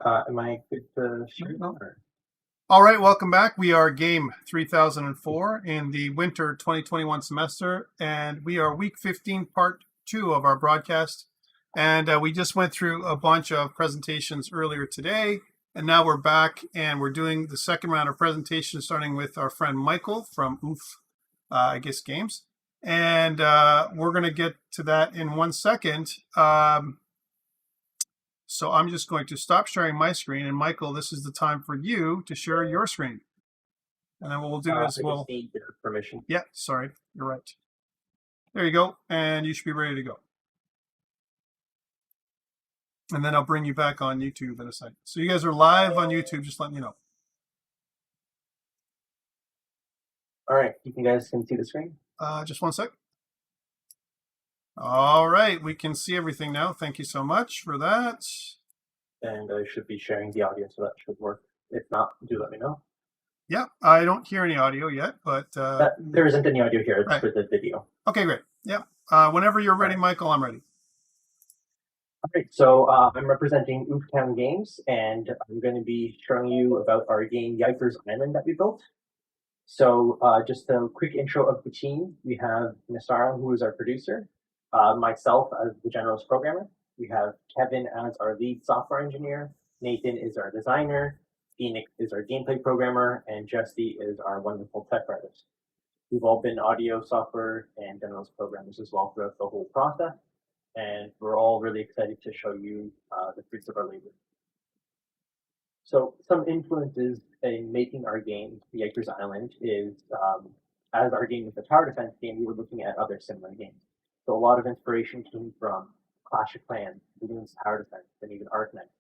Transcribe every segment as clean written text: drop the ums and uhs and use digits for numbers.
Am I good to share now? All right, welcome back. We are game 3004 in the winter 2021 semester, and we are week 15, part 2 of our broadcast. And we just went through a bunch of presentations earlier today, and now we're back and we're doing the second round of presentations, starting with our friend Michael from Games. And we're going to get to that in 1 second. So I'm just going to stop sharing my screen. And Michael, this is the time for you to share your screen. And then what we'll do is I just need your permission. Yeah, sorry, you're right. There you go. And you should be ready to go. And then I'll bring you back on YouTube in a second. So you guys are live on YouTube, just letting you know. All right, you guys can see the screen? Just 1 sec. All right, we can see everything now. Thank you so much for that. And I should be sharing the audio, so that should work. If not, do let me know. Yeah, I don't hear any audio yet, but there isn't any audio here. It's for the video. Okay, great. Yeah, whenever you're ready, Michael, I'm ready. All right, so I'm representing Ooftown Games, and I'm going to be showing you about our game Yikers Island that we built. So just a quick intro of the team. We have Nasara, who is our producer, myself as the generalist programmer. We have Kevin as our lead software engineer. Nathan is our designer. Phoenix is our gameplay programmer, and Jesse is our wonderful tech artist. We've all been audio, software, and generalist programmers as well throughout the whole process, and we're all really excited to show you the fruits of our labor. So some influences in making our game, Yikers Island, is as our game is a tower defense game, we were looking at other similar games. So a lot of inspiration came from Clash of Clans, Bloons Tower Defense, and even Arknight.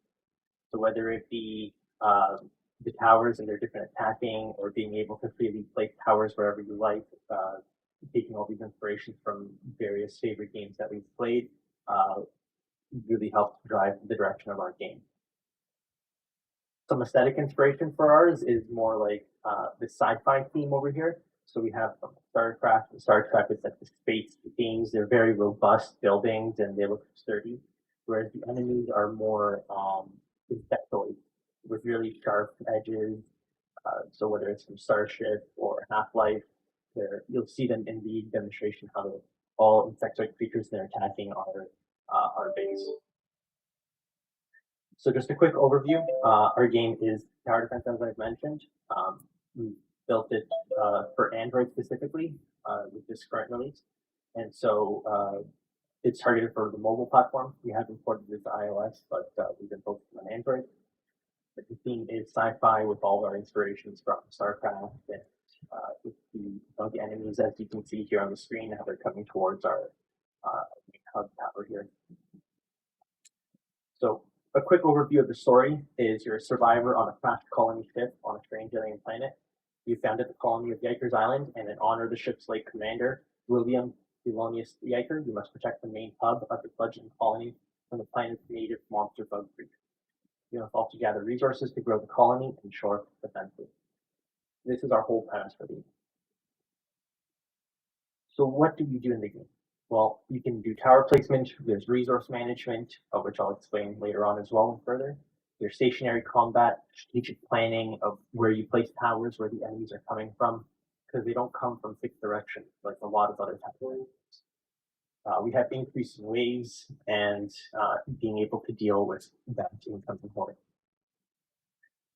So whether it be the towers and their different attacking, or being able to freely place towers wherever you like, taking all these inspirations from various favorite games that we've played, really helped drive the direction of our game. Some aesthetic inspiration for ours is more like the sci-fi theme over here. So we have StarCraft. Star Trek is like the space themes. They're very robust buildings and they look sturdy, whereas the enemies are more insectoid with really sharp edges. So whether it's from Starship or Half-Life, you'll see them in the demonstration how all insectoid creatures that are attacking our base. So just a quick overview. Our game is tower defense, as I've mentioned. We built it for Android specifically with this current release. And so it's targeted for the mobile platform. We haven't ported it to iOS, but we've been focusing on Android. But the theme is sci-fi with all our inspirations from StarCraft and with the enemies, as you can see here on the screen, how they're coming towards our hub tower here. So a quick overview of the story is you're a survivor on a crashed colony ship on a strange alien planet. You founded the colony of Yikers Island, and in honor of the ship's late commander, William Thelonious Yiker, you must protect the main hub of the fledgling colony from the planet's native monster bug creatures. You must also gather resources to grow the colony and shore up defenses. This is our whole premise for the game. So what do you do in the game? Well, you can do tower placement, there's resource management, of which I'll explain later on as well and further. There's stationary combat, strategic planning of where you place towers, where the enemies are coming from, because they don't come from fixed directions like a lot of other towers. We have increasing waves and being able to deal with that incoming horde.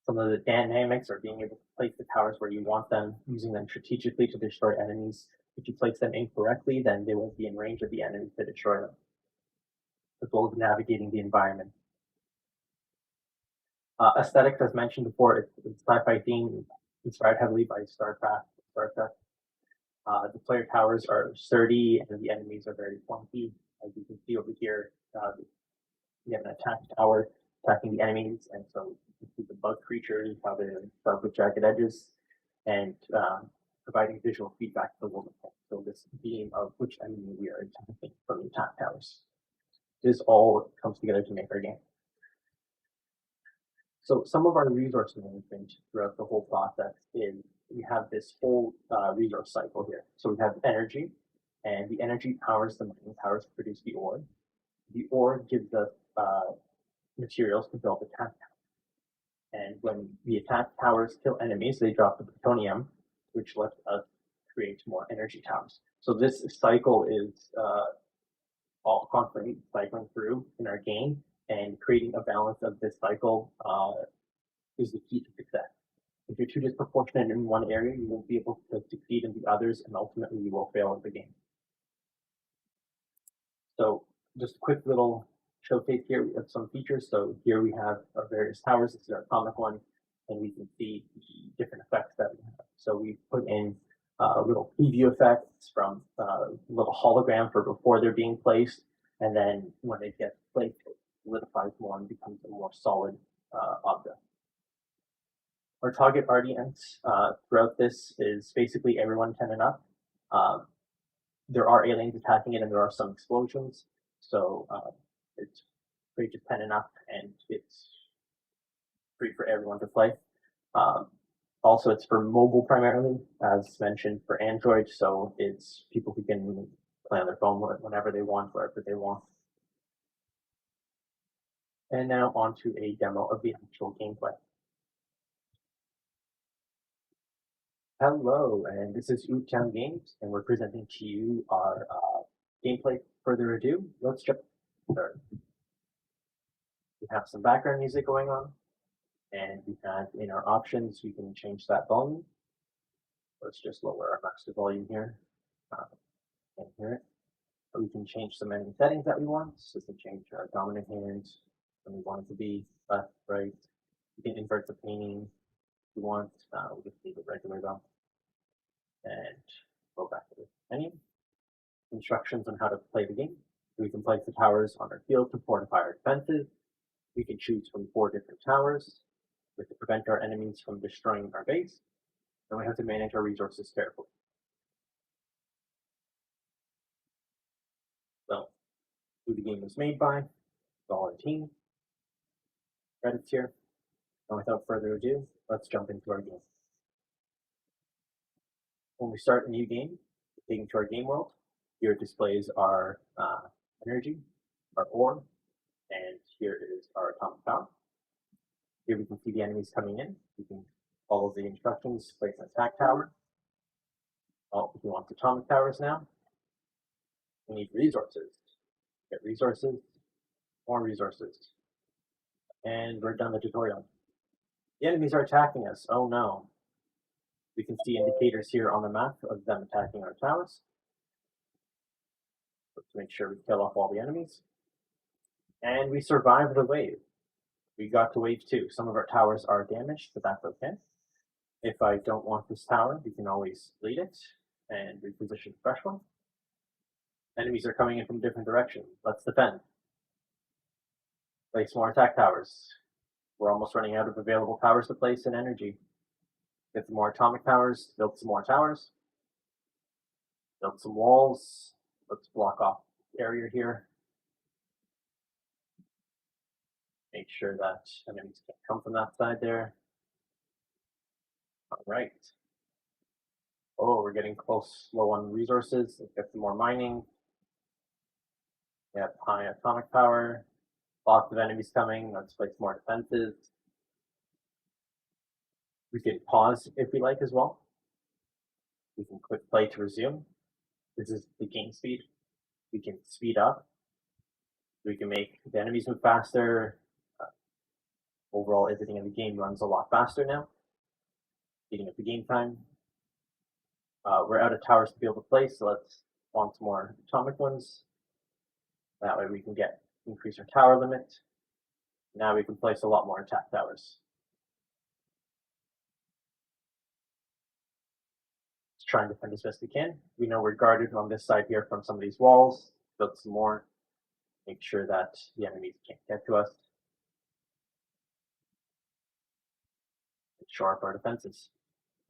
Some of the dynamics are being able to place the towers where you want them, using them strategically to destroy enemies. If you place them incorrectly, then they won't be in range of the enemies to destroy them. As well as navigating the environment. Aesthetics, as mentioned before, it's sci-fi theme, inspired heavily by StarCraft, Star Trek. The player towers are sturdy and the enemies are very clunky. As you can see over here, we have an attack tower attacking the enemies, and so you can see the bug creatures, how they're dark with jagged edges, and providing visual feedback to the world. So this theme of which enemy we are attacking from the attack towers. This all comes together to make our game. So some of our resource management throughout the whole process is we have this whole resource cycle here. So we have energy, and the energy powers the mining towers to produce the ore. The ore gives us materials to build the attack tower. And when the attack towers kill enemies, they drop the plutonium, which lets us create more energy towers. So this cycle is all constantly cycling through in our game, and creating a balance of this cycle is the key to success. If you're too disproportionate in one area, you won't be able to succeed in the others, and ultimately you will fail at the game. So just a quick little showcase here of some features. So here we have our various towers. This is our atomic one, and we can see the different effects that we have. So we put in little preview effects from a little hologram for before they're being placed, and then when it gets placed, it solidifies more and becomes a more solid object. Our target audience throughout this is basically everyone 10 and up. There are aliens attacking it, and there are some explosions, so it's free to 10 and up, and it's free for everyone to play. Also, it's for mobile primarily, as mentioned, for Android, so it's people who can play on their phone whenever they want, wherever they want. And now on to a demo of the actual gameplay. Hello, and this is Ooptown Games, and we're presenting to you our gameplay. Further ado, let's jump start. We have some background music going on, and we have in our options, we can change that volume. Let's just lower our master volume here. Can't hear it. We can change some menu settings that we want. So we can change our dominant hand when we want it to be left, right. We can invert the painting if we want. We'll just leave it regular though. And go back to the menu. Instructions on how to play the game. We can place the towers on our field to fortify our defenses. We can choose from 4 different towers to prevent our enemies from destroying our base. And we have to manage our resources carefully. So, who the game was made by, all our team, credits here. And without further ado, let's jump into our game. When we start a new game, taking to our game world, here it displays our energy, our ore, and here is our atomic power. Here we can see the enemies coming in. We can follow the instructions, place an attack tower. Oh, we want atomic towers now. We need resources. Get resources, more resources. And we're done the tutorial. The enemies are attacking us. Oh no. We can see indicators here on the map of them attacking our towers. Let's make sure we kill off all the enemies. And we survived the wave. We got to wave 2. Some of our towers are damaged, but that's okay. If I don't want this tower, we can always delete it and reposition the fresh one. Enemies are coming in from different directions. Let's defend. Place more attack towers. We're almost running out of available towers to place in energy. Get some more atomic towers, build some more towers. Build some walls. Let's block off the area here. Make sure that enemies can't come from that side there. All right. Oh, we're getting close, low on resources. Let's get some more mining. We have high atomic power. Lots of enemies coming. Let's place more defenses. We can pause if we like as well. We can click play to resume. This is the game speed. We can speed up. We can make the enemies move faster. Overall, everything in the game runs a lot faster now. Speeding up the game time. We're out of towers to be able to place, so let's want some more atomic ones. That way we can increase our tower limit. Now we can place a lot more attack towers. Let's try and defend as best we can. We know we're guarded on this side here from some of these walls. Build some more. Make sure that the enemies can't get to us. Shore up our defenses.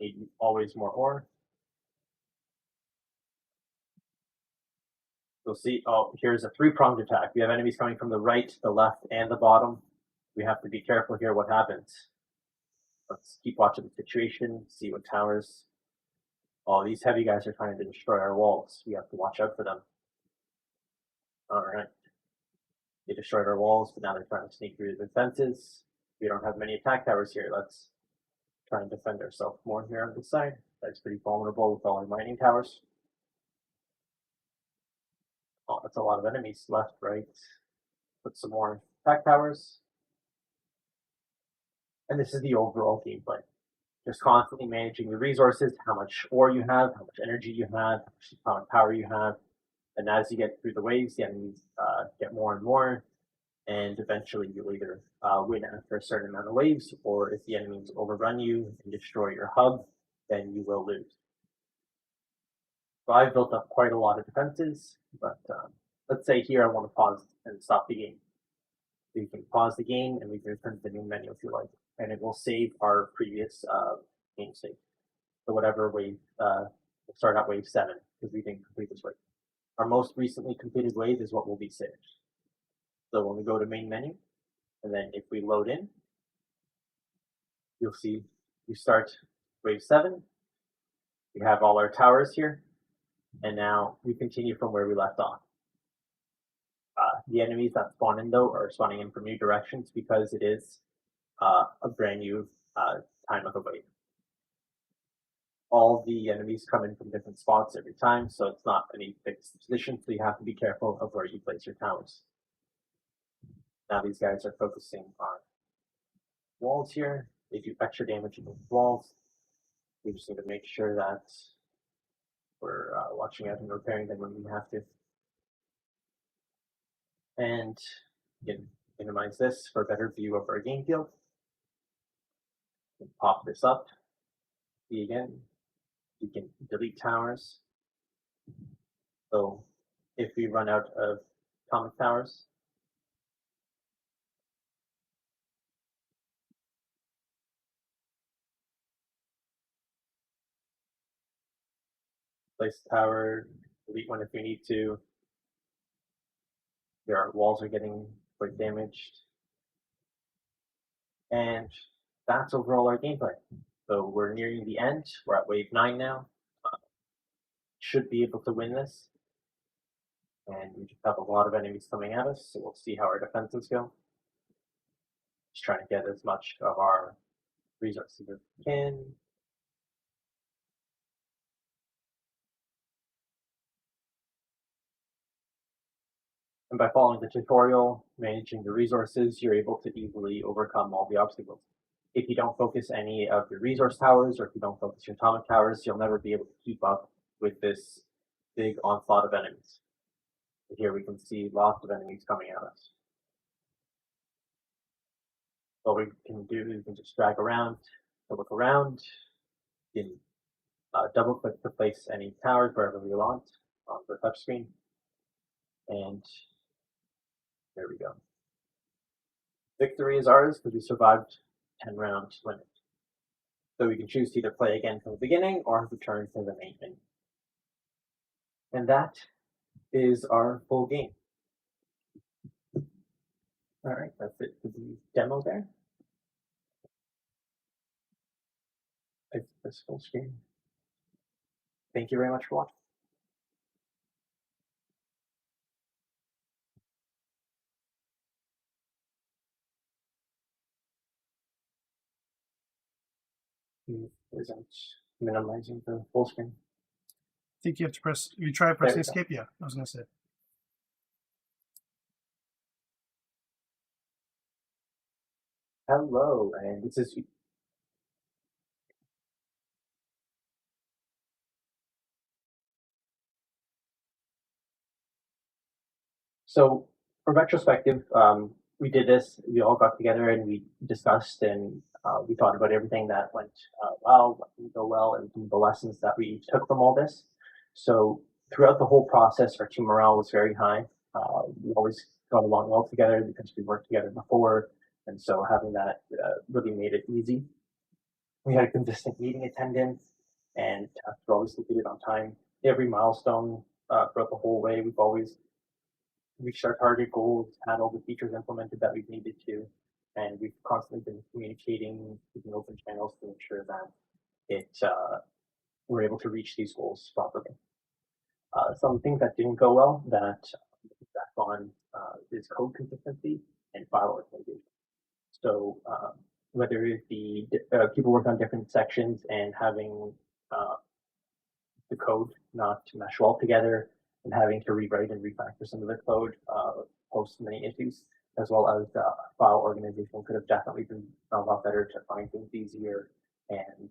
Need always more ore. You'll see, oh, here's a 3-pronged attack. We have enemies coming from the right, the left, and the bottom. We have to be careful here what happens. Let's keep watching the situation, see what towers. Oh, these heavy guys are trying to destroy our walls. We have to watch out for them. All right. They destroyed our walls, but now they're trying to sneak through the defenses. We don't have many attack towers here. Let's try and defend ourselves more here on this side. That's pretty vulnerable with all our mining towers. Oh, that's a lot of enemies left, right? Put some more attack towers. And this is the overall gameplay. Just constantly managing the resources, how much ore you have, how much energy you have, how much power you have. And as you get through the waves, the enemies get more and more. And eventually you'll either win after a certain amount of waves, or if the enemies overrun you and destroy your hub, then you will lose. So I've built up quite a lot of defenses, but let's say here I want to pause and stop the game. So you can pause the game and we can return to the main menu if you like, and it will save our previous game save. So whatever wave, we'll start at wave 7 because we didn't complete this wave. Our most recently completed wave is what will be saved. So when we go to main menu, and then if we load in, you'll see we start wave 7. We have all our towers here, and now we continue from where we left off. The enemies that spawn in, though, are spawning in from new directions because it is a brand new time of the wave. All the enemies come in from different spots every time, so it's not any fixed position, so you have to be careful of where you place your towers. Now these guys are focusing on walls here. They do extra damage in the walls. We just need to make sure that we're watching out and repairing them when we have to. And you can minimize this for a better view of our game field. Pop this up. See again. You can delete towers. So if we run out of atomic towers, place the tower, delete one if we need to. Our walls are getting quite damaged. And that's overall our gameplay. So we're nearing the end. We're at wave 9 now. Should be able to win this. And we just have a lot of enemies coming at us, so we'll see how our defenses go. Just trying to get as much of our resources as we can. And by following the tutorial, managing the resources, you're able to easily overcome all the obstacles. If you don't focus any of your resource towers, or if you don't focus your atomic towers, you'll never be able to keep up with this big onslaught of enemies. So here we can see lots of enemies coming at us. What we can do is we can just drag around to look around. You can double click to place any towers wherever we want on the touch screen. And there we go. Victory is ours because we survived 10-round limit. So we can choose to either play again from the beginning or return to the main menu. And that is our full game. All right, that's it for the demo there. It's this full screen. Thank you very much for watching. Isn't minimizing the full screen. I think you have to press, you try pressing There we go. escape? Yeah, I was going to say. Hello, and this is so for retrospective. We did this. We all got together and we discussed and we thought about everything that went well, what didn't go well, and the lessons that we took from all this. So throughout the whole process, our team morale was very high. We always got along well together because we worked together before, and so having that really made it easy. We had a consistent meeting attendance, and tasks were always completed on time. Every milestone throughout the whole way, we've always reached our target goals, had all the features implemented that we've needed to, and we've constantly been communicating, keeping open channels to ensure that we're able to reach these goals properly. Some things that didn't go well that back on is code consistency and file organization. So whether it be people work on different sections and having uh, the code not to mesh well together and having to rewrite and refactor some of the code post many issues, as well as file organization could have definitely been a lot better to find things easier and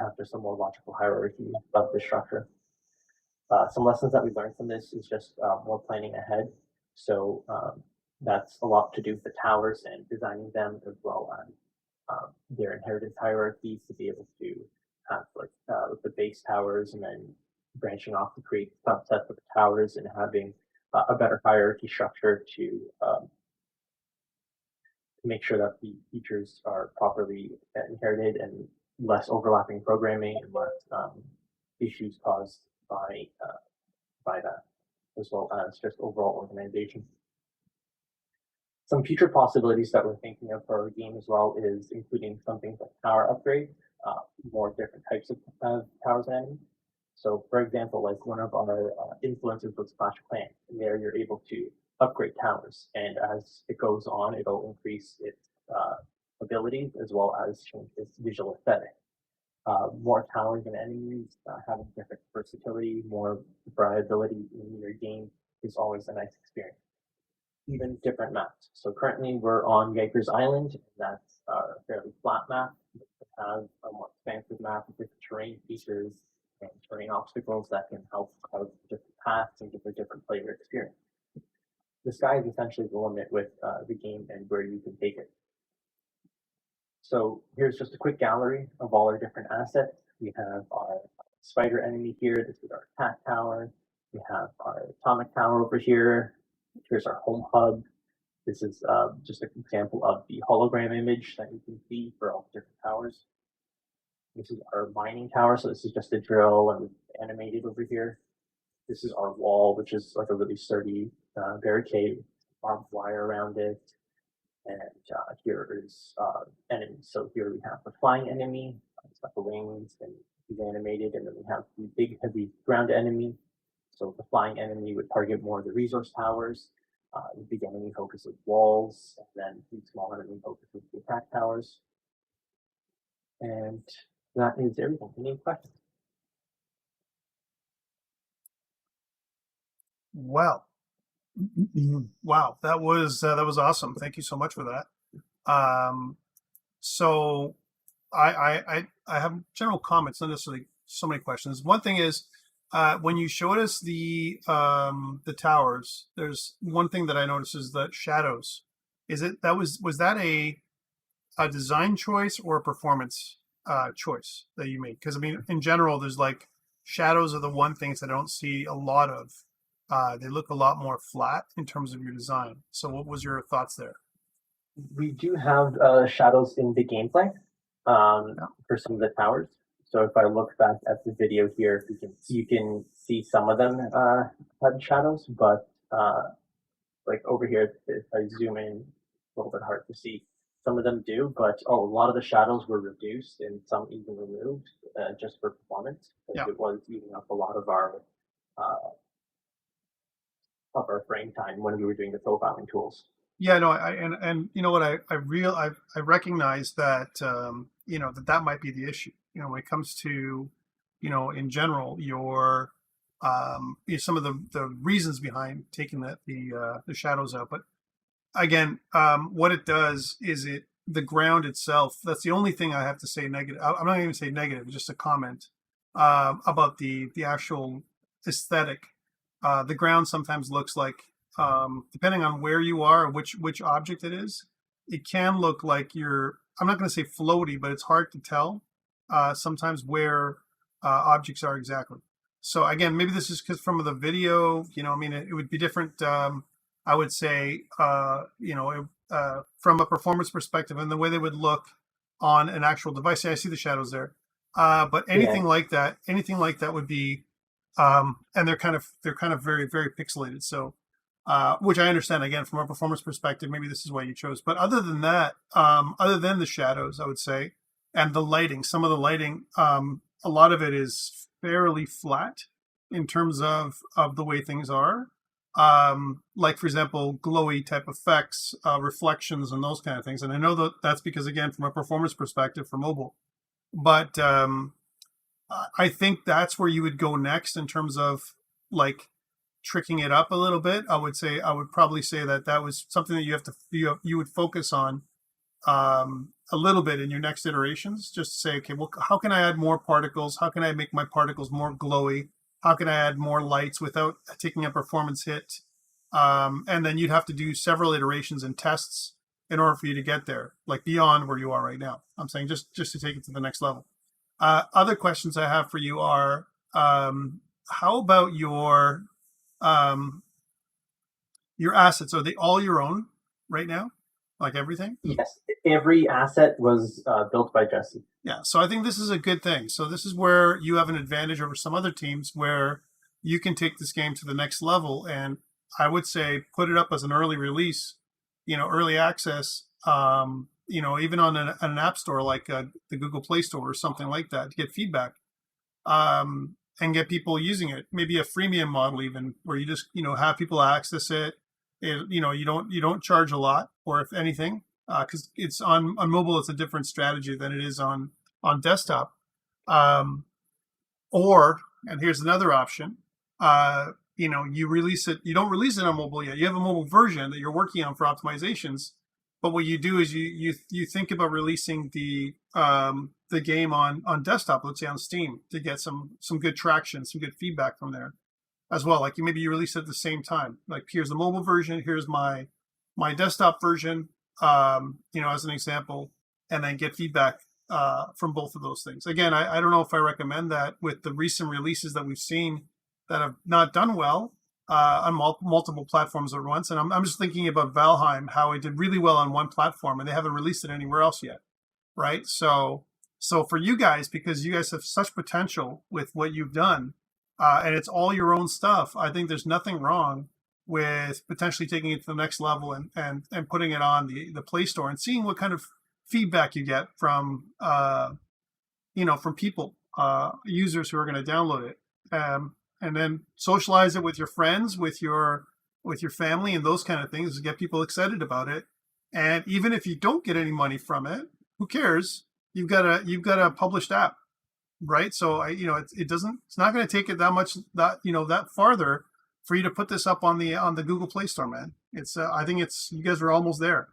have just a more logical hierarchy of the structure. Some lessons that we learned from this is just more planning ahead. So that's a lot to do with the towers and designing them, as well as their inheritance hierarchies to be able to have like the base towers and then branching off to create subsets of the towers and having a better hierarchy structure to make sure that the features are properly inherited and less overlapping programming and less issues caused by that, as well as just overall organization. Some future possibilities that we're thinking of for our game as well is including some things like tower upgrade, more different types of towers and enemies. So, for example, like one of our influences was Clash Clan, and there you're able to upgrade towers, and as it goes on, it'll increase its abilities as well as change its visual aesthetic. More towers and enemies having different versatility, more variability in your game is always a nice experience. Even different maps. So currently we're on Yikers Island. That's a fairly flat map. We have a more expansive map with different terrain features and terrain obstacles that can help out different paths and give a different player experience. The sky is essentially the limit with the game and where you can take it. So here's just a quick gallery of all our different assets. We have our spider enemy here. This is our attack tower. We have our atomic tower over here. Here's our home hub. This is just an example of the hologram image that you can see for all the different towers. This is our mining tower. So this is just a drill and animated over here. This is our wall, which is like a really sturdy barricade, barbed wire around it. And here is enemies. So here we have the flying enemy, it's got the wings and he's animated, and then we have the big heavy ground enemy. So the flying enemy would target more of the resource towers. The big enemy focuses walls, and then the small enemy focuses the attack towers. And that is everything. Any questions? Well, wow, that was awesome. Thank you so much for that. So I have general comments, not necessarily so many questions. One thing is, when you showed us the towers, there's one thing that I noticed is the shadows. Was that a design choice or a performance choice that you made? Because I mean, in general, there's like shadows are the one things that I don't see a lot of. They look a lot more flat in terms of your design. So what was your thoughts there? We do have shadows in the gameplay for some of the towers. So if I look back at the video here, you can see some of them had shadows, but like over here, if I zoom in, a little bit hard to see. Some of them do, but a lot of the shadows were reduced and some even removed just for performance. Yeah. It was eating up a lot of our frame time when we were doing the profiling tools. Yeah, no, and you know what, I recognize that you know that might be the issue. You know, when it comes to, you know, in general, your some of the reasons behind taking the shadows out. But again, what it does is the ground itself. That's the only thing I have to say negative. I'm not even say negative, just a comment about the actual aesthetic. The ground sometimes looks like, depending on where you are, which object it is, it can look like you're, I'm not going to say floaty, but it's hard to tell sometimes where objects are exactly. So again, maybe this is because from the video, you know, I mean, it would be different. I would say, you know, from a performance perspective and the way they would look on an actual device. Yeah, I see the shadows there. But anything like that would be, and they're kind of very, very pixelated. So, which I understand, again, from a performance perspective, maybe this is why you chose. But other than that, other than the shadows, I would say, and the lighting, some of the lighting, a lot of it is fairly flat in terms of the way things are. like for example, glowy type effects, reflections, and those kind of things. And I know that that's because, again, from a performance perspective for mobile. But I think that's where you would go next in terms of like tricking it up a little bit. I would probably say that that was something that you would focus on a little bit in your next iterations, just to say, okay, well, how can I add more particles? How can I make my particles more glowy? How can I add more lights without taking a performance hit? And then you'd have to do several iterations and tests in order for you to get there, like beyond where you are right now. I'm saying just to take it to the next level. Other questions I have for you are, how about um, your assets? Are they all your own right now? Like everything? Yes, every asset was built by Jesse. Yeah, so I think this is a good thing. So this is where you have an advantage over some other teams where you can take this game to the next level. And I would say put it up as an early release, early access, even on an app store like the Google Play Store or something like that to get feedback, and get people using it. Maybe a freemium model even where you just, have people access it. You don't charge a lot, or if anything, because it's on mobile, it's a different strategy than it is on desktop. Um, or, and here's another option, you release it. You don't release it on mobile yet. You have a mobile version that you're working on for optimizations. But what you do is you think about releasing the game on desktop, let's say on Steam, to get some good traction, some good feedback from there as well. Like maybe you release it at the same time. Like here's the mobile version, here's my desktop version, as an example, and then get feedback from both of those things. Again, I don't know if I recommend that with the recent releases that we've seen that have not done well on multiple platforms at once. And I'm just thinking about Valheim, how it did really well on one platform and they haven't released it anywhere else yet, right? So for you guys, because you guys have such potential with what you've done, and it's all your own stuff, I think there's nothing wrong with potentially taking it to the next level and putting it on the Play Store and seeing what kind of feedback you get from from people, users who are going to download it, and then socialize it with your friends, with your family, and those kind of things to get people excited about it. And even if you don't get any money from it, who cares? You've got a published app, right? So it's not going to take it that much that farther for you to put this up on the Google Play Store, man. It's I think you guys are almost there.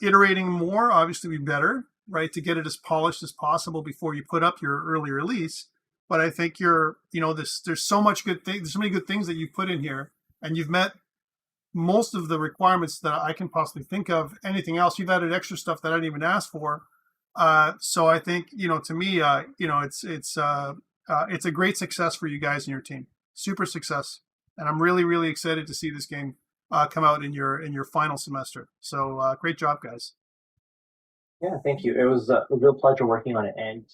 Iterating more obviously be better, right, to get it as polished as possible before you put up your early release. But I think there's so much there's so many good things that you put in here, and you've met most of the requirements that I can possibly think of. Anything else, you've added extra stuff that I didn't even ask for. So I think, to me, it's a great success for you guys and your team. Super success. And I'm really, really excited to see this game come out in your final semester. So great job, guys. Yeah, thank you. It was a real pleasure working on it. And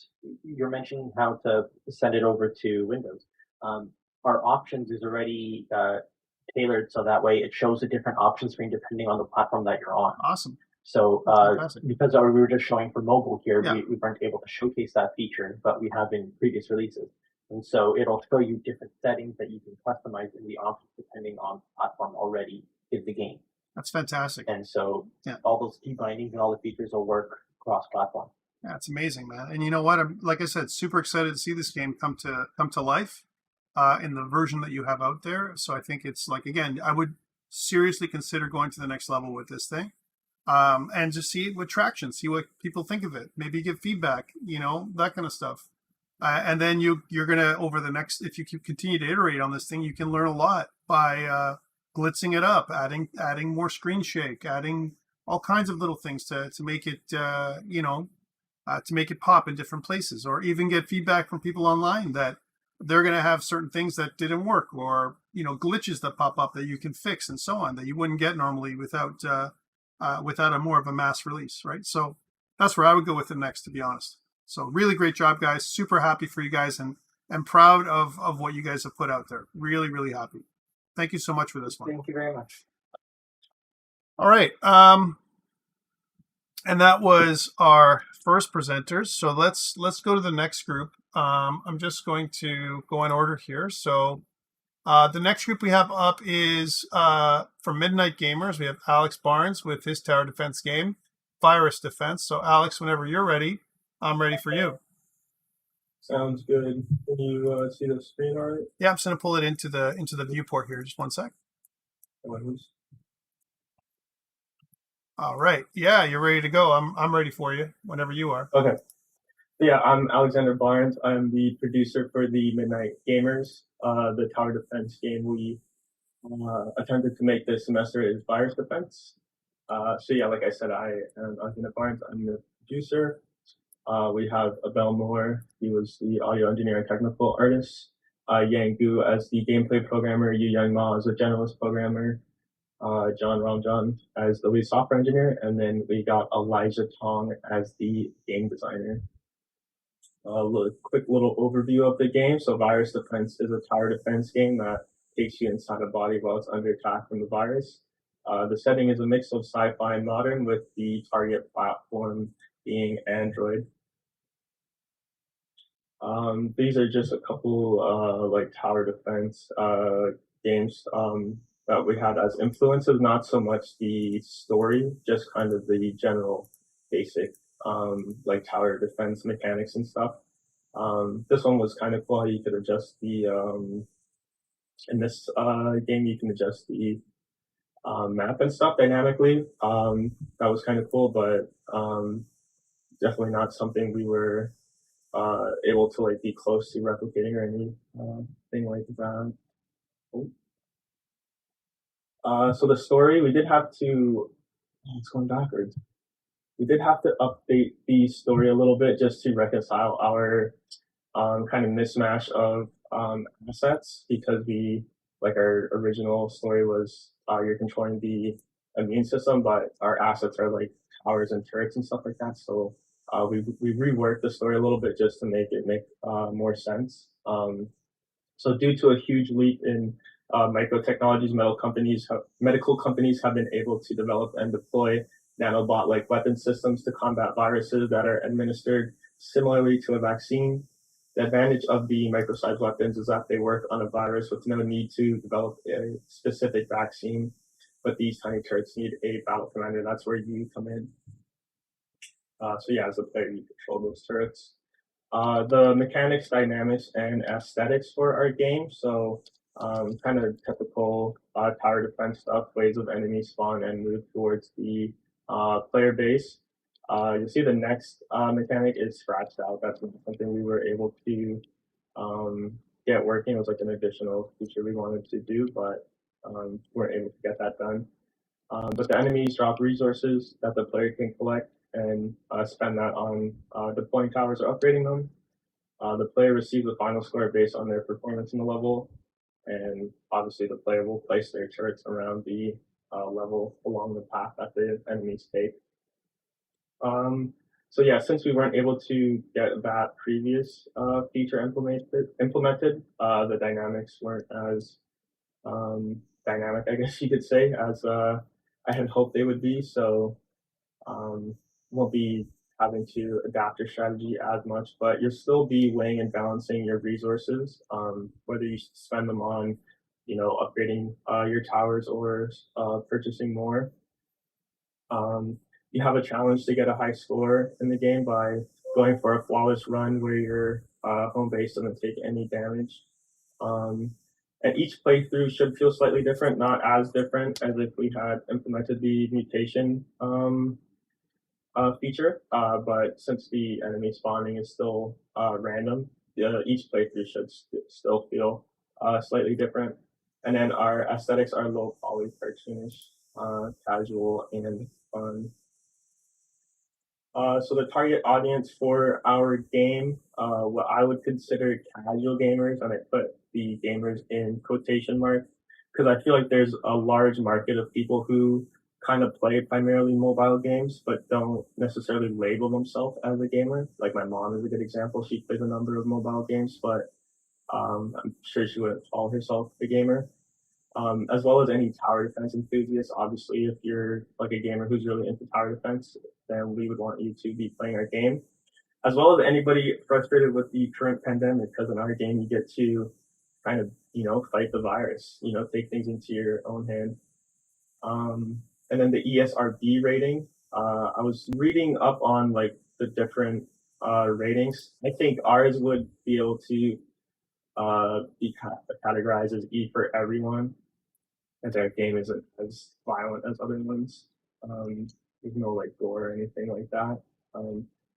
you're mentioning how to send it over to Windows. Our options is already tailored so that way it shows the different options screen depending on the platform that you're on. Awesome. So because we were just showing for mobile here, Yeah. we weren't able to showcase that feature, but we have in previous releases. And so it'll show you different settings that you can customize in the options depending on the platform already in the game. That's fantastic. And so Yeah. all those key bindings and all the features will work cross-platform. Yeah, it's amazing, man. And you know what? I'm, like I said, super excited to see this game come to life in the version that you have out there. So I think it's like, again, I would seriously consider going to the next level with this thing, and just see what traction, see what people think of it. Maybe give feedback, that kind of stuff. And then you're gonna, over the next, if you continue to iterate on this thing, you can learn a lot by glitzing it up, adding more screen shake, adding all kinds of little things to make it to make it pop in different places, or even get feedback from people online that they're going to have certain things that didn't work, or glitches that pop up that you can fix, and so on, that you wouldn't get normally without a more of a mass release, right? So that's where I would go with it next, to be honest. So really great job, guys. Super happy for you guys, and proud of what you guys have put out there. Really, really happy. Thank you so much for this one. Thank you very much. All right. And that was our first presenters. So let's go to the next group. I'm just going to go in order here. So The next group we have up is from Midnight Gamers. We have Alex Barnes with his tower defense game, Virus Defense. So, Alex, whenever you're ready, I'm ready for you. Sounds good. Can you see the screen alright? Yeah, I'm just going to pull it into the viewport here. Just one sec. All right. Yeah, you're ready to go. I'm ready for you whenever you are. Okay. Yeah, I'm Alexander Barnes. I'm the producer for the Midnight Gamers. The tower defense game we attempted to make this semester is Virus Defense. So yeah, like I said, I am Alexander Barnes. I'm the producer. We have Abel Moore. He was the audio engineer and technical artist. Yang Gu as the gameplay programmer. Yu Young Ma as the generalist programmer. John Ramjan as the lead software engineer, and then we got Elijah Tong as the game designer. Quick little overview of the game. So Virus Defense is a tower defense game that takes you inside a body while it's under attack from the virus. The setting is a mix of sci-fi and modern, with the target platform being Android. These are just a couple like tower defense games that we had as influences, not so much the story, just kind of the general basic like tower defense mechanics and stuff. This one was kind of cool. You could adjust the in this game you can adjust the map and stuff dynamically. That was kind of cool, but definitely not something we were able to like be close to replicating or anything like that. So the story, we did have to, it's going backwards. We did have to update the story a little bit just to reconcile our kind of mismatch of assets, because like our original story was you're controlling the immune system, but our assets are like towers and turrets and stuff like that. So we reworked the story a little bit just to make it make more sense. So due to a huge leap in microtechnologies, medical companies have been able to develop and deploy nanobot-like weapon systems to combat viruses that are administered similarly to a vaccine. The advantage of the micro-sized weapons is that they work on a virus with no need to develop a specific vaccine, but these tiny turrets need a battle commander. That's where you come in. So yeah, as a player, you control those turrets. The mechanics, dynamics, and aesthetics for our game. So kind of typical tower defense stuff, waves of enemies spawn and move towards the player base. You'll see the next mechanic is scratched out. That's something we were able to get working. It was like an additional feature we wanted to do, but weren't able to get that done. But the enemies drop resources that the player can collect and spend that on deploying towers or upgrading them. The player receives the final score based on their performance in the level, and obviously the player will place their turrets around the level along the path that the enemies take. So yeah, since we weren't able to get that previous feature implemented, the dynamics weren't as dynamic, I guess you could say, as I had hoped they would be. So won't be having to adapt your strategy as much, but you'll still be weighing and balancing your resources, whether you spend them on, upgrading your towers or purchasing more. You have a challenge to get a high score in the game by going for a flawless run where your home base doesn't take any damage. And each playthrough should feel slightly different, not as different as if we had implemented the mutation feature, but since the enemy spawning is still random, each playthrough should still feel slightly different. And then our aesthetics are low poly, cartoonish, casual, and fun. So the target audience for our game, what I would consider casual gamers, and I put the gamers in quotation marks, because I feel like there's a large market of people who kind of play primarily mobile games, but don't necessarily label themselves as a gamer. Like my mom is a good example. She plays a number of mobile games, but I'm sure she wouldn't call herself a gamer. As well as any tower defense enthusiasts. Obviously, if you're like a gamer who's really into tower defense, then we would want you to be playing our game. As well as anybody frustrated with the current pandemic, because in our game you get to kind of, fight the virus, take things into your own hand. And then the ESRB rating, I was reading up on like the different ratings. I think ours would be able to be categorized as E for everyone, as our game isn't as violent as other ones. There's no like gore or anything like that.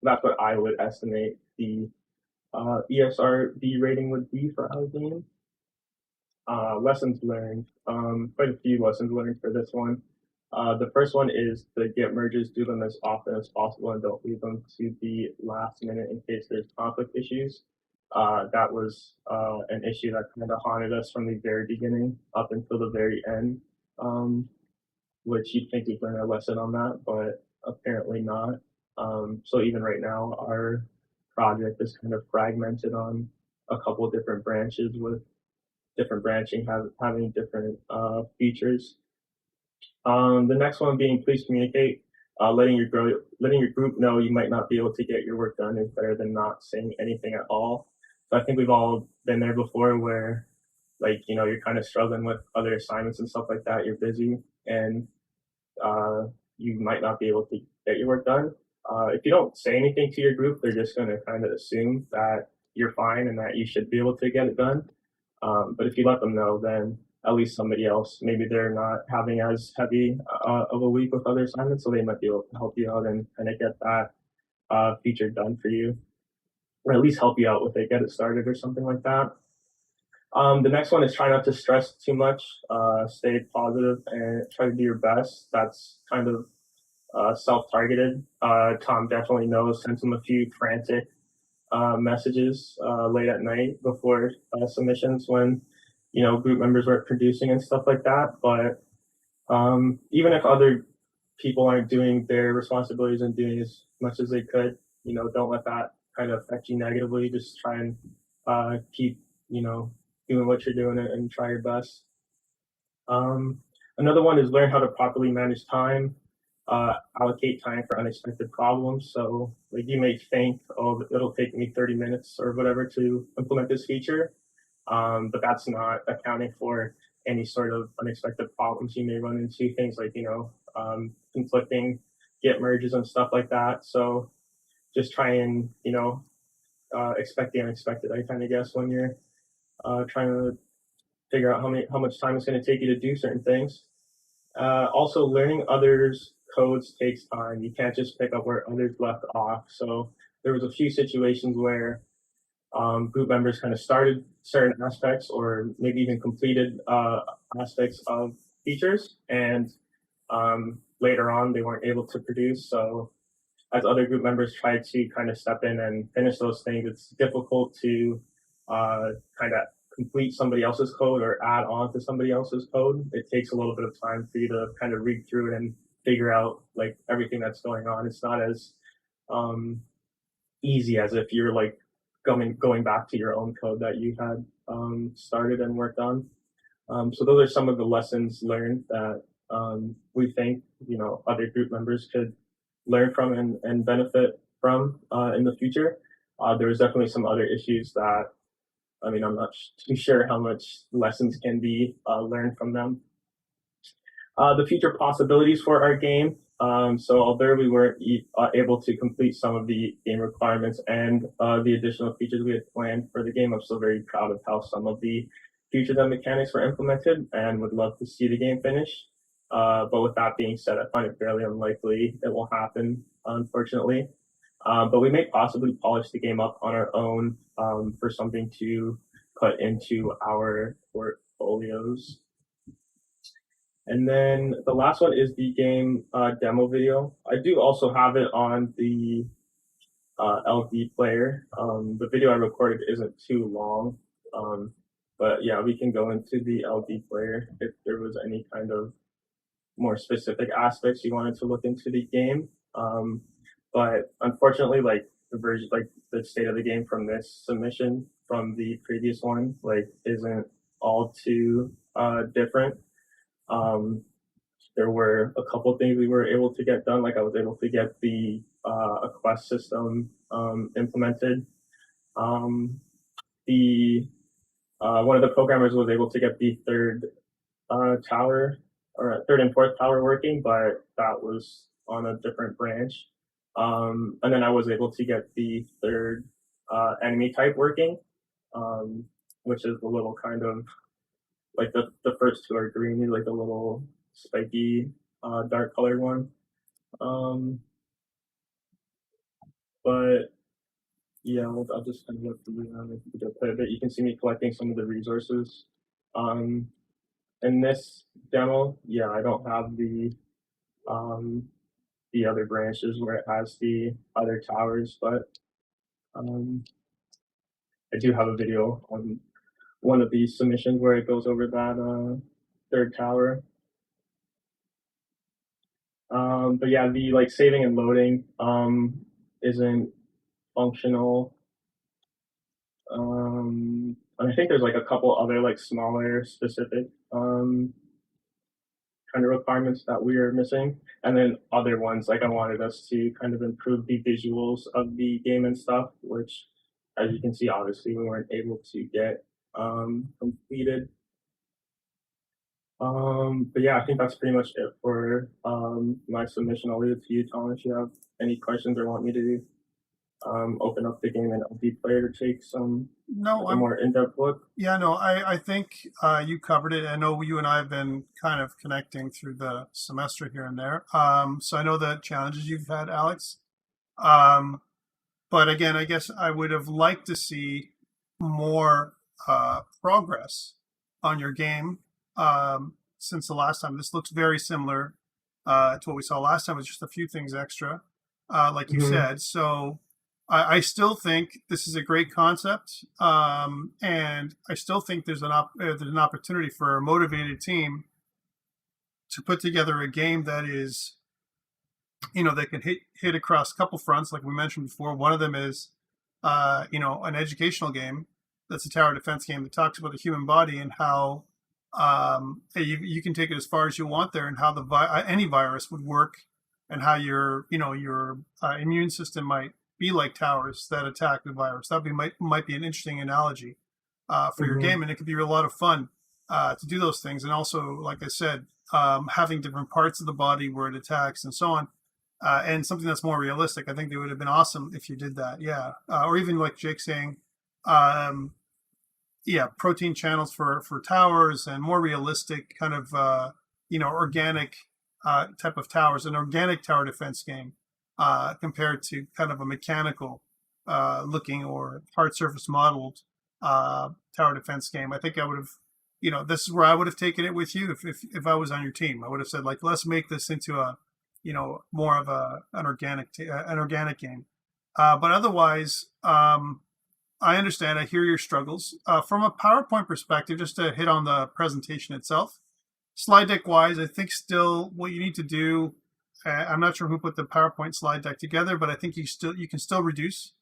That's what I would estimate the ESRB rating would be for our game. Lessons learned. Quite a few lessons learned for this one. The first one is to get merges, do them as often as possible, and don't leave them to the last minute in case there's conflict issues. That was an issue that kind of haunted us from the very beginning up until the very end, which you'd think we'd learn a lesson on that, but apparently not. So even right now, our project is kind of fragmented on a couple of different branches with different branching having different features. The next one being please communicate. Letting your group know you might not be able to get your work done is better than not saying anything at all. So I think we've all been there before where like, you're kind of struggling with other assignments and stuff like that. You're busy and you might not be able to get your work done. If you don't say anything to your group, they're just going to kind of assume that you're fine and that you should be able to get it done. But if you let them know, then at least somebody else, maybe they're not having as heavy of a week with other assignments, so they might be able to help you out and kind of get that feature done for you, or at least help you out with it, get it started or something like that. The next one is try not to stress too much, stay positive and try to do your best. That's kind of self-targeted. Tom definitely knows, sends him a few frantic messages late at night before submissions when group members weren't producing and stuff like that. But even if other people aren't doing their responsibilities and doing as much as they could, don't let that kind of affect you negatively. Just try and keep doing what you're doing and try your best. Another one is learn how to properly manage time. Allocate time for unexpected problems. So like you may think, oh, it'll take me 30 minutes or whatever to implement this feature, but that's not accounting for any sort of unexpected problems you may run into, things like, conflicting Git merges and stuff like that. So just try and, expect the unexpected, I kind of guess, when you're trying to figure out how much time it's going to take you to do certain things. Also, learning others' codes takes time. You can't just pick up where others left off. So there was a few situations where group members kind of started certain aspects or maybe even completed aspects of features, and later on they weren't able to produce. So as other group members tried to kind of step in and finish those things, it's difficult to kind of complete somebody else's code or add on to somebody else's code. It takes a little bit of time for you to kind of read through it and figure out like everything that's going on. It's not as easy as if you're like going back to your own code that you had started and worked on. So those are some of the lessons learned that we think other group members could learn from and benefit from in the future. There was definitely some other issues that I'm not too sure how much lessons can be learned from them. The future possibilities for our game. So although we weren't able to complete some of the game requirements and the additional features we had planned for the game, I'm still very proud of how some of the features and mechanics were implemented and would love to see the game finish. But with that being said, I find it fairly unlikely it will happen, unfortunately. But we may possibly polish the game up on our own for something to put into our portfolios. And then the last one is the game demo video. I do also have it on the LD player. The video I recorded isn't too long, but yeah, we can go into the LD player if there was any kind of more specific aspects you wanted to look into the game. But unfortunately, like the state of the game from this submission from the previous one, like isn't all too different. There were a couple things we were able to get done. Like I was able to get the a quest system implemented. The one of the programmers was able to get the third tower or third and fourth tower working, but that was on a different branch. And then I was able to get the third enemy type working, which is the little kind of like the first two are green, like the little spiky dark colored one. Um, but yeah, I'll just kind of look through a bit. You can see me collecting some of the resources. Um, in this demo, yeah, I don't have um, the other branches where it has the other towers, but um, I do have a video on one of these submissions where it goes over that third tower. But yeah, the like saving and loading isn't functional. And I think there's like a couple other like smaller specific kind of requirements that we are missing, and then other ones like I wanted us to kind of improve the visuals of the game and stuff, which, as you can see, obviously we weren't able to get completed. But yeah, I think that's pretty much it for my submission. I'll leave it to you, Tom, if you have any questions or want me to open up the game and LD player to take some No, more in-depth look. Yeah, no, I think you covered it. I know you and I have been kind of connecting through the semester here and there. So I know the challenges you've had, Alex. But again, I guess I would have liked to see more progress on your game since the last time. This looks very similar to what we saw last time, with just a few things extra, like you said. So I still think this is a great concept, and I still think there's an opportunity for a motivated team to put together a game that is, that can hit across a couple fronts, like we mentioned before. One of them is, an educational game that's a tower defense game that talks about the human body and how you can take it as far as you want there, and how any virus would work, and how your immune system might be like towers that attack the virus. That might be an interesting analogy for your game, and it could be a lot of fun to do those things. And also, like I said, having different parts of the body where it attacks and so on, and something that's more realistic. I think it would have been awesome if you did that. Yeah, or even like Jake saying, protein channels for towers, and more realistic kind of organic type of towers, an organic tower defense game compared to kind of a mechanical looking or hard surface modeled tower defense game. I think I would have, this is where I would have taken it with you if I was on your team. I would have said, like, let's make this into a, more of an organic game. But otherwise, I understand. I hear your struggles. From a PowerPoint perspective, just to hit on the presentation itself, slide deck wise, I think still what you need to do. I'm not sure who put the PowerPoint slide deck together, but I think you can still reduce.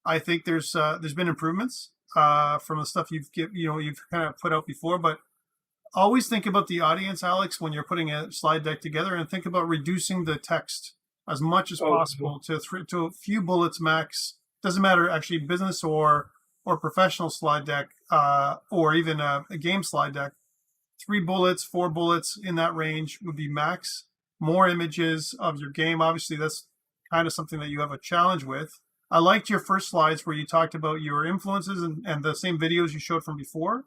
I think there's been improvements from the stuff you've kind of put out before, but always think about the audience, Alex, when you're putting a slide deck together, and think about reducing the text as much as possible to a few bullets max. Doesn't matter, actually, business or professional slide deck, or even a game slide deck. 3 bullets, 4 bullets in that range would be max. More images of your game. Obviously, that's kind of something that you have a challenge with. I liked your first slides where you talked about your influences and the same videos you showed from before.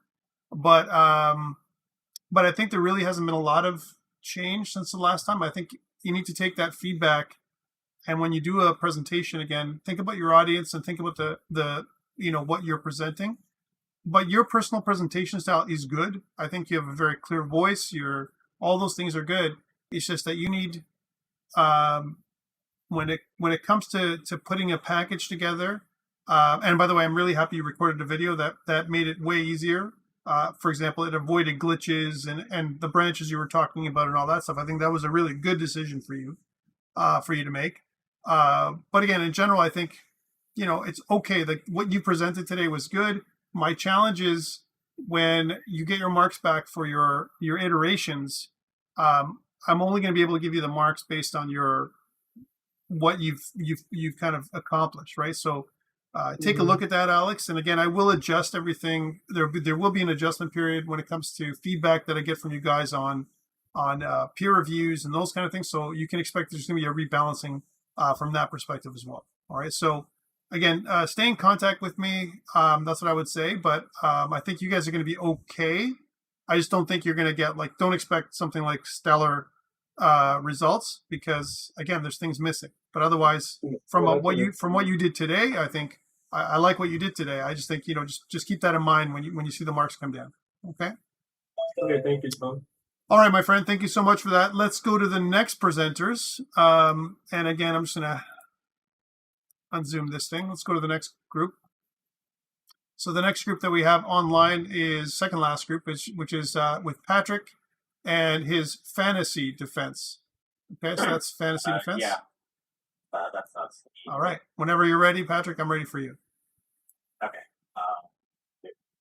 But I think there really hasn't been a lot of change since the last time. I think you need to take that feedback, and when you do a presentation again, think about your audience and think about the what you're presenting. But your personal presentation style is good. I think you have a very clear voice. All those things are good. It's just that you need, when it comes to putting a package together. And by the way, I'm really happy you recorded a video that made it way easier. For example, it avoided glitches and the branches you were talking about and all that stuff. I think that was a really good decision for you to make. But again, in general, I think it's okay. Like, what you presented today was good. My challenge is when you get your marks back for your iterations. I'm only going to be able to give you the marks based on what you've kind of accomplished, right? So Take a look at that, Alex. And again, I will adjust everything. There will be an adjustment period when it comes to feedback that I get from you guys on peer reviews and those kind of things. So you can expect there's going to be a rebalancing from that perspective as well. All right. So again, stay in contact with me. That's what I would say. But I think you guys are going to be okay. I just don't think you're going to get don't expect something like stellar results, because again, there's things missing. But otherwise, from what you did today, I think I like what you did today. I just think just keep that in mind when you see the marks come down. Okay. Okay, thank you, Tom. All right, my friend. Thank you so much for that. Let's go to the next presenters. And again, I'm just gonna unzoom this thing. Let's go to the next group. So the next group that we have online is second last group, which is with Patrick and his fantasy defense. Okay, so that's fantasy defense. Yeah. That's all right. Whenever you're ready, Patrick, I'm ready for you. Okay.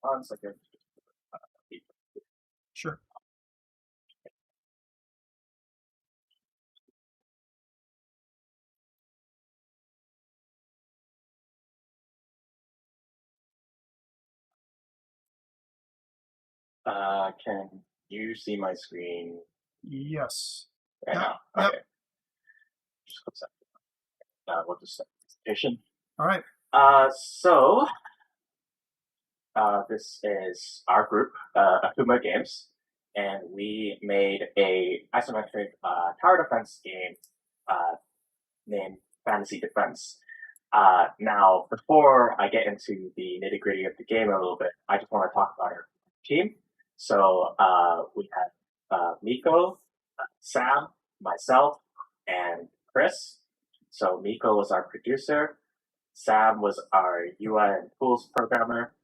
1 second. Sure. Can you see my screen? Yes. Right now. Yep. Okay. Just a second. We'll just set the presentation. All right. So this is our group, Akuma Games, and we made a isometric tower defense game named Fantasy Defense. Now, before I get into the nitty gritty of the game a little bit, I just want to talk about our team. So we have Miko, Sam, myself, and Chris. So Miko was our producer. Sam was our UI and tools programmer.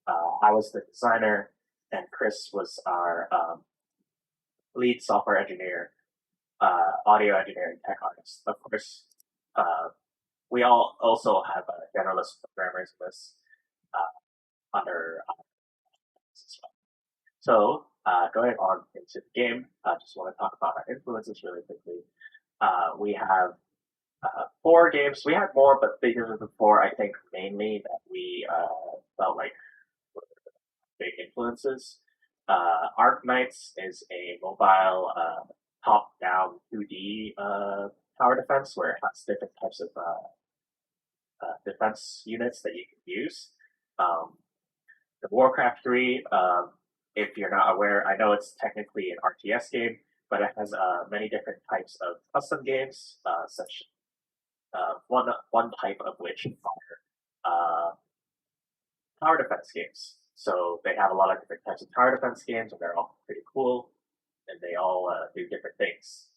I was the designer, and Chris was our lead software engineer, audio engineer, and tech artist. Of course, we all also have generalist programmers in this under as well. So going on into the game, I just want to talk about our influences really quickly. We have 4 games. We had more, but these are the 4 I think mainly that we felt like were big influences. Arc Knights is a mobile top-down 2D tower defense where it has different types of defense units that you can use. The Warcraft 3, if you're not aware, I know it's technically an RTS game, but it has many different types of custom games, such one type of which are tower defense games. So they have a lot of different types of tower defense games, and they're all pretty cool, and they all do different things.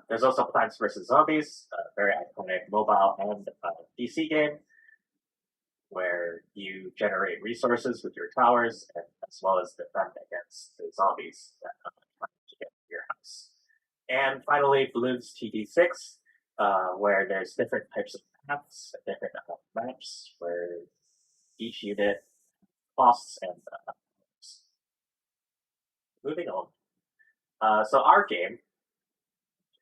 There's also Plants vs. Zombies, a very iconic mobile and PC game, where you generate resources with your towers, and as well as defend against the zombies that are trying to get to your house. And finally, Bloons TD6, where there's different types of paths, different maps, where each unit costs and moving on. So our game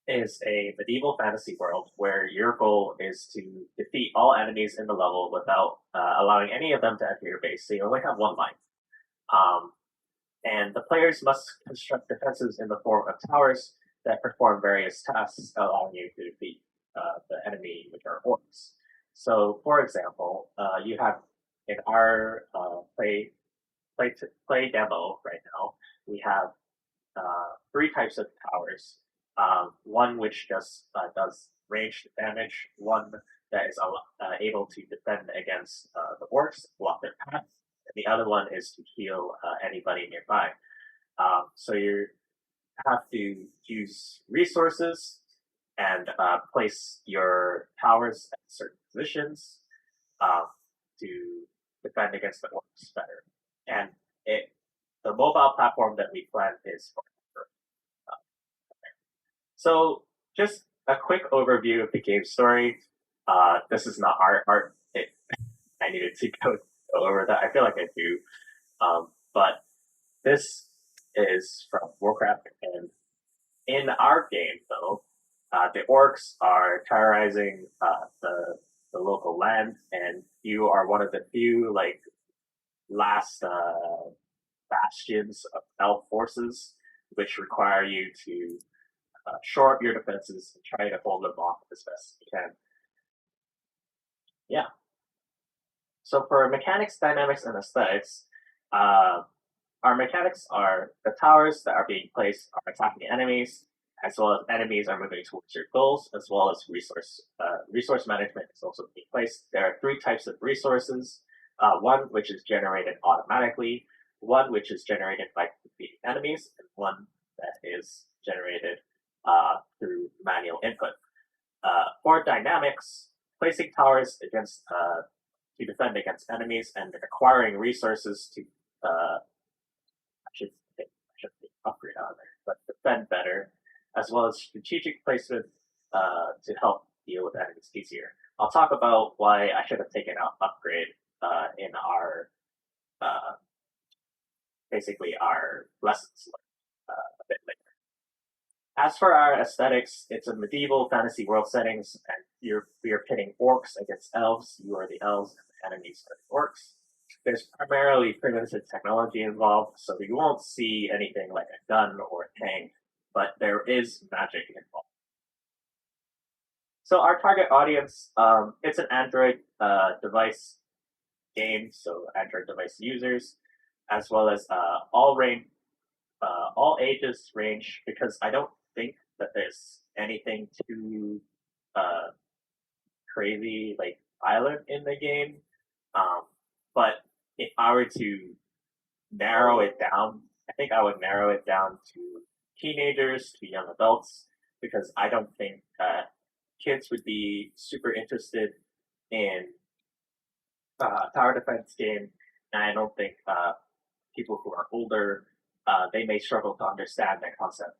is a medieval fantasy world where your goal is to defeat all enemies in the level without allowing any of them to enter your base. So you only have one line. And the players must construct defenses in the form of towers that perform various tasks, allowing you to defeat the enemy, which are orcs. So, for example, you have in our play demo right now, we have 3 types of towers. One which just does ranged damage, one that is able to defend against the orcs, block their path, and the other one is to heal anybody nearby. So you have to use resources and place your towers at certain positions to defend against the orcs better. And the mobile platform that we plan is for. So just a quick overview of the game story. This is not art. I needed to go over that. I feel like I do. But this is from Warcraft, and in our game, though, the orcs are terrorizing the local land, and you are one of the few last bastions of elf forces, which require you to shore up your defenses and try to hold them off as best as you can. Yeah. So for mechanics, dynamics, and aesthetics, our mechanics are the towers that are being placed are attacking enemies, as well as enemies are moving towards your goals, as well as resource management is also being placed. There are three types of resources. One which is generated automatically, one which is generated by defeating enemies, and one that is generated through manual input. For dynamics, placing towers against to defend against enemies and acquiring resources to I should upgrade on there, but defend better, as well as strategic placement to help deal with enemies easier. I'll talk about why I should have taken out upgrade in our basically our lessons a bit later. As for our aesthetics, it's a medieval fantasy world settings, and we are pitting orcs against elves. You are the elves, and the enemies are the orcs. There's primarily primitive technology involved, so you won't see anything like a gun or a tank, but there is magic involved. So our target audience, it's an Android device game, so Android device users, as well as all ages range, because I don't think that there's anything too crazy like violent in the game. But if I were to narrow it down, I think I would narrow it down to teenagers, to young adults, because I don't think kids would be super interested in tower defense game, and I don't think people who are older they may struggle to understand the concept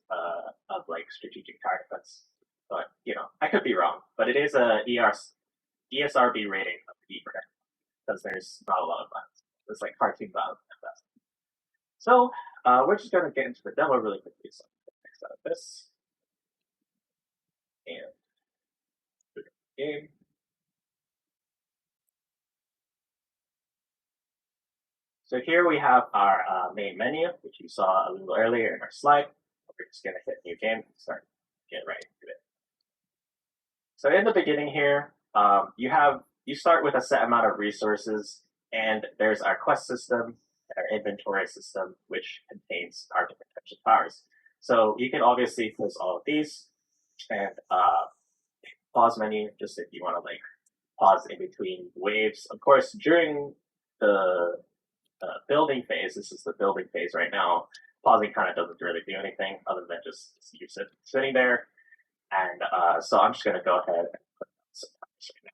of like strategic tower defense. But I could be wrong. But it is a ESRB rating of E because there's not a lot of violence. It's like cartoon violence at best. So we're just gonna get into the demo really quickly. So next out of this and game. So here we have our main menu, which you saw a little earlier in our slide. We're just gonna hit new game and start get right into it. So in the beginning here, you start with a set amount of resources, and there's our quest system, our inventory system, which contains our different types of powers. So you can obviously close all of these and pause menu just if you want to like pause in between waves. Of course, during the building phase, this is the building phase right now, pausing kind of doesn't really do anything other than just you sitting there. And so I'm just going to go ahead and put some timers right now.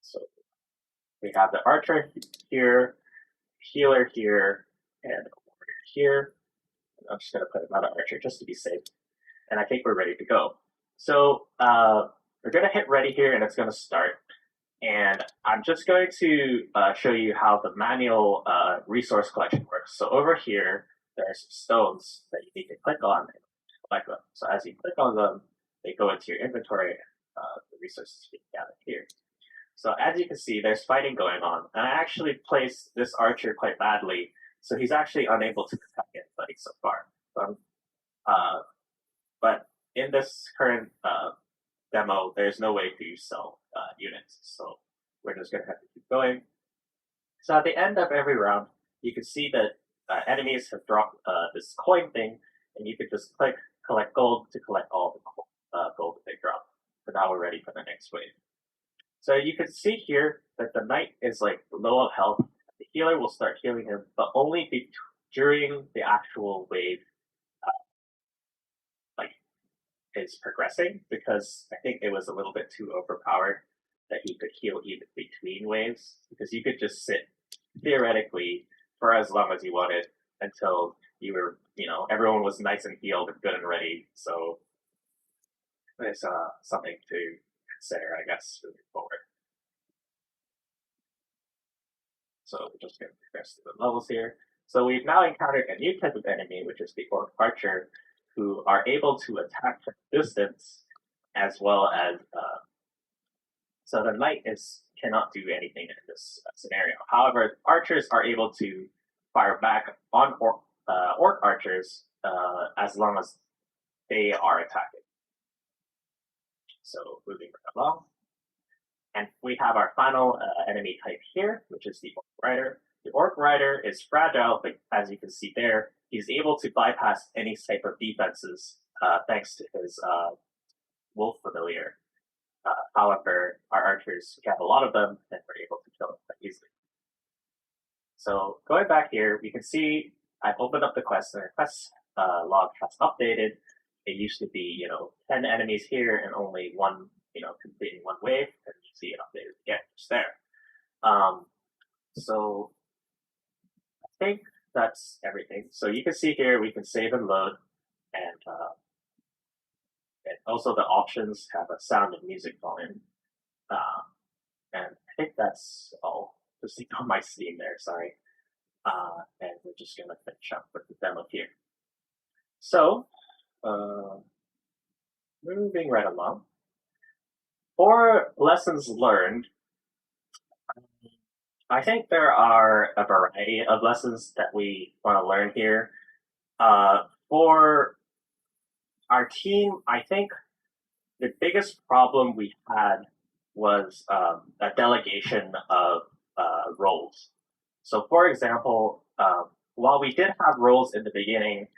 So we have the archer here, healer here, and a warrior here. And I'm just going to put another archer just to be safe. And I think we're ready to go. So we're going to hit ready here, and it's going to start. And I'm just going to show you how the manual resource collection works. So over here, there are some stones that you need to click on and collect them. So as you click on them, they go into your inventory, the resources being gathered here. So as you can see, there's fighting going on. And I actually placed this archer quite badly, so he's actually unable to attack anybody so far. But in this current demo, there's no way to sell units, so we're just going to have to keep going. So at the end of every round, you can see that enemies have dropped this coin thing, and you can just click collect gold to collect all the gold that they drop. So now we're ready for the next wave. So you can see here that the knight is like low of health. The healer will start healing him, but only during the actual wave is progressing, because I think it was a little bit too overpowered that he could heal even between waves, because you could just sit theoretically for as long as you wanted until you were, everyone was nice and healed and good and ready. So it's something to consider, I guess, moving forward. So we're just going to progress through the levels here. So we've now encountered a new type of enemy, which is the orc archer, who are able to attack from distance as well as So the knight cannot do anything in this scenario. However, archers are able to fire back on orc archers as long as they are attacking. So moving right along. And we have our final enemy type here, which is the Orc Rider. The Orc Rider is fragile, but as you can see there, he's able to bypass any type of defenses thanks to his Wolf Familiar. However, our archers have a lot of them, and we're able to kill them quite easily. So going back here, we can see I've opened up the quest, and the quest log has updated. It used to be, 10 enemies here and only one, completing one wave, and you see it updated again, just there. So I think that's everything. So you can see here, we can save and load, and also the options have a sound and music volume. And I think that's all. Just on my Steam there, sorry. And we're just gonna finish up with the demo here. So, moving right along. For lessons learned, I think there are a variety of lessons that we want to learn here. For our team, I think the biggest problem we had was a delegation of roles. So, for example, while we did have roles in the beginning,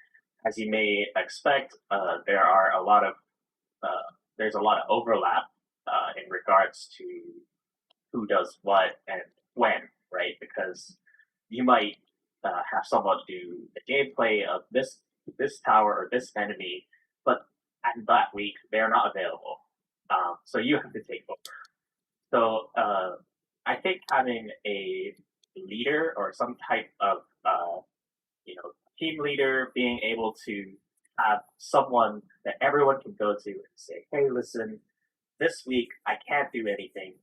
as you may expect, there's a lot of overlap in regards to who does what and when, right? Because you might have someone do the gameplay of this tower or this enemy, but at that week they're not available, so you have to take over. So I think having a leader or some type of team leader, being able to have someone that everyone can go to and say, hey, listen, this week I can't do anything.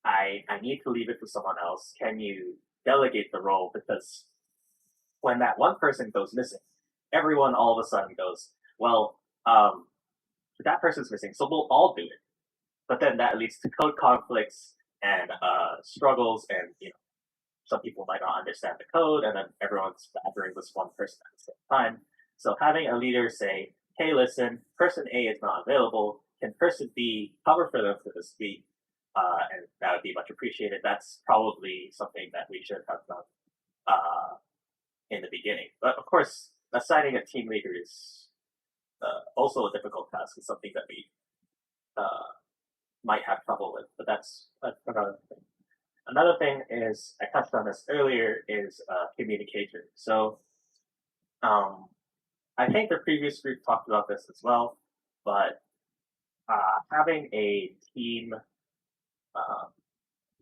I need to leave it to someone else. Can you delegate the role? Because when that one person goes missing, everyone all of a sudden goes, well, that person's missing, so we'll all do it. But then that leads to code conflicts and struggles, and some people might not understand the code, and then everyone's badgering this one person at the same time. So having a leader say, hey, listen, person A is not available. Can person B cover for them for this week? And that would be much appreciated. That's probably something that we should have done in the beginning. But of course, assigning a team leader is also a difficult task. It's something that we might have trouble with, but that's another thing. Another thing is, I touched on this earlier, is communication. So I think the previous group talked about this as well, but having a team,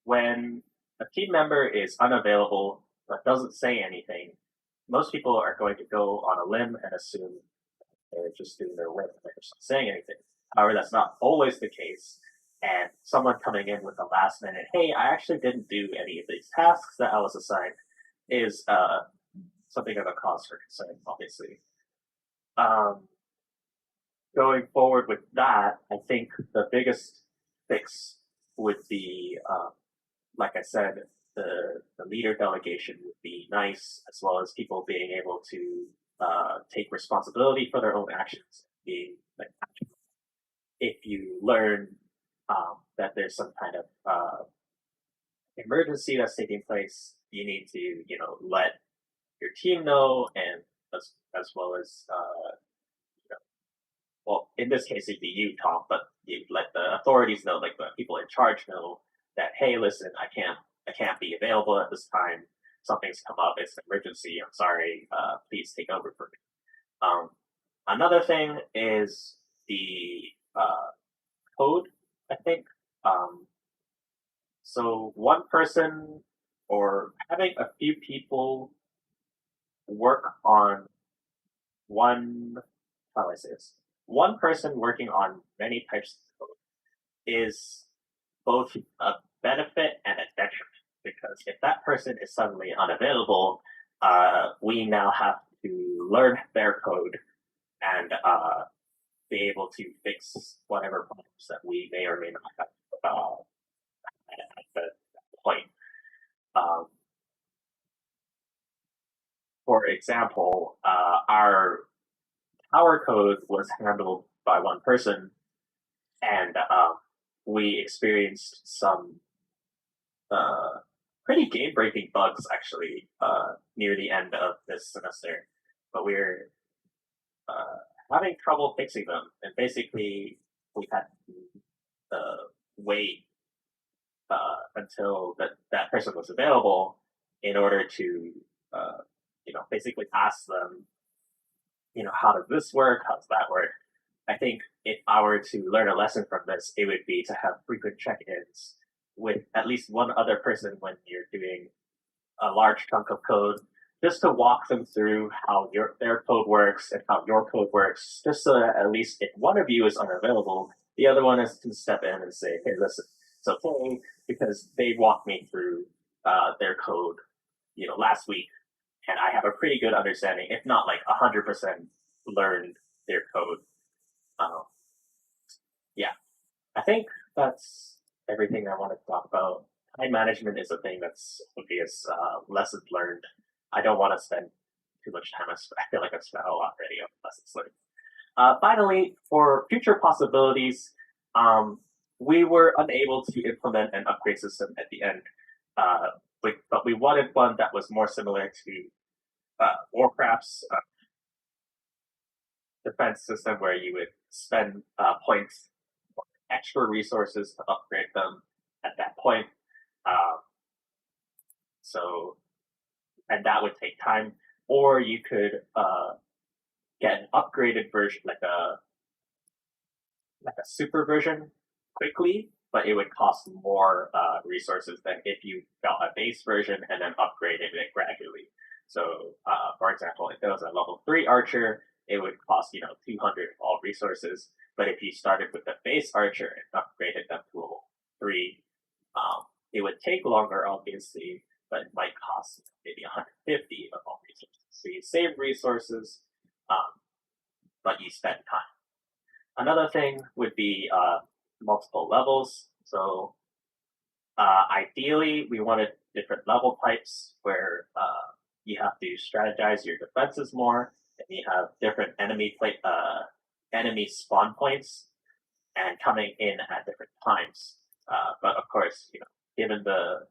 when a team member is unavailable but doesn't say anything, most people are going to go on a limb and assume they're just doing their work and they're just not saying anything. However, that's not always the case. And someone coming in with a last minute, hey, I actually didn't do any of these tasks that I was assigned, is something of a cause for concern, obviously. Going forward with that, I think the biggest fix would be, like I said, the leader delegation would be nice, as well as people being able to take responsibility for their own actions. Being like, if you learn that there's some kind of emergency that's taking place, you need to, let your team know, and as well as, well, in this case, it'd be you, Tom, but you let the authorities know, like the people in charge know that, hey, listen, I can't be available at this time. Something's come up. It's an emergency. I'm sorry. Please take over for me. Another thing is the code, I think. So one person, or having a few people work on how do I say this? One person working on many types of code is both a benefit and a detriment, because if that person is suddenly unavailable, we now have to learn their code and be able to fix whatever problem that we may or may not have at that point. Um, for example, our power code was handled by one person, and we experienced some pretty game-breaking bugs actually near the end of this semester, but we're having trouble fixing them, and basically we had to wait until that person was available in order to basically ask them, how does this work? How does that work? I think if I were to learn a lesson from this, it would be to have frequent check-ins with at least one other person when you're doing a large chunk of code, just to walk them through how their code works and how your code works, just so that at least if one of you is unavailable, the other one can step in and say, hey, listen, it's okay, because they walked me through their code, last week, and I have a pretty good understanding, if not like 100% learned their code. Yeah, I think that's everything I want to talk about. Time management is a thing that's obvious. Lessons learned. I don't want to spend too much time. I feel like I've spent a lot already on lessons learned. Finally, for future possibilities, we were unable to implement an upgrade system at the end, but we wanted one that was more similar to Warcraft's defense system, where you would spend points, extra resources to upgrade them at that point. And that would take time, or you could get an upgraded version, like a super version, quickly, but it would cost more resources than if you got a base version and then upgraded it gradually. So, for example, if it was a level 3 archer, it would cost 200 all resources. But if you started with the base archer and upgraded them to level 3, it would take longer, obviously, but it might cost maybe 150 of all resources. So you save resources, but you spend time. Another thing would be multiple levels. So ideally, we wanted different level types where you have to strategize your defenses more, and you have different enemy spawn points and coming in at different times. But of course, given the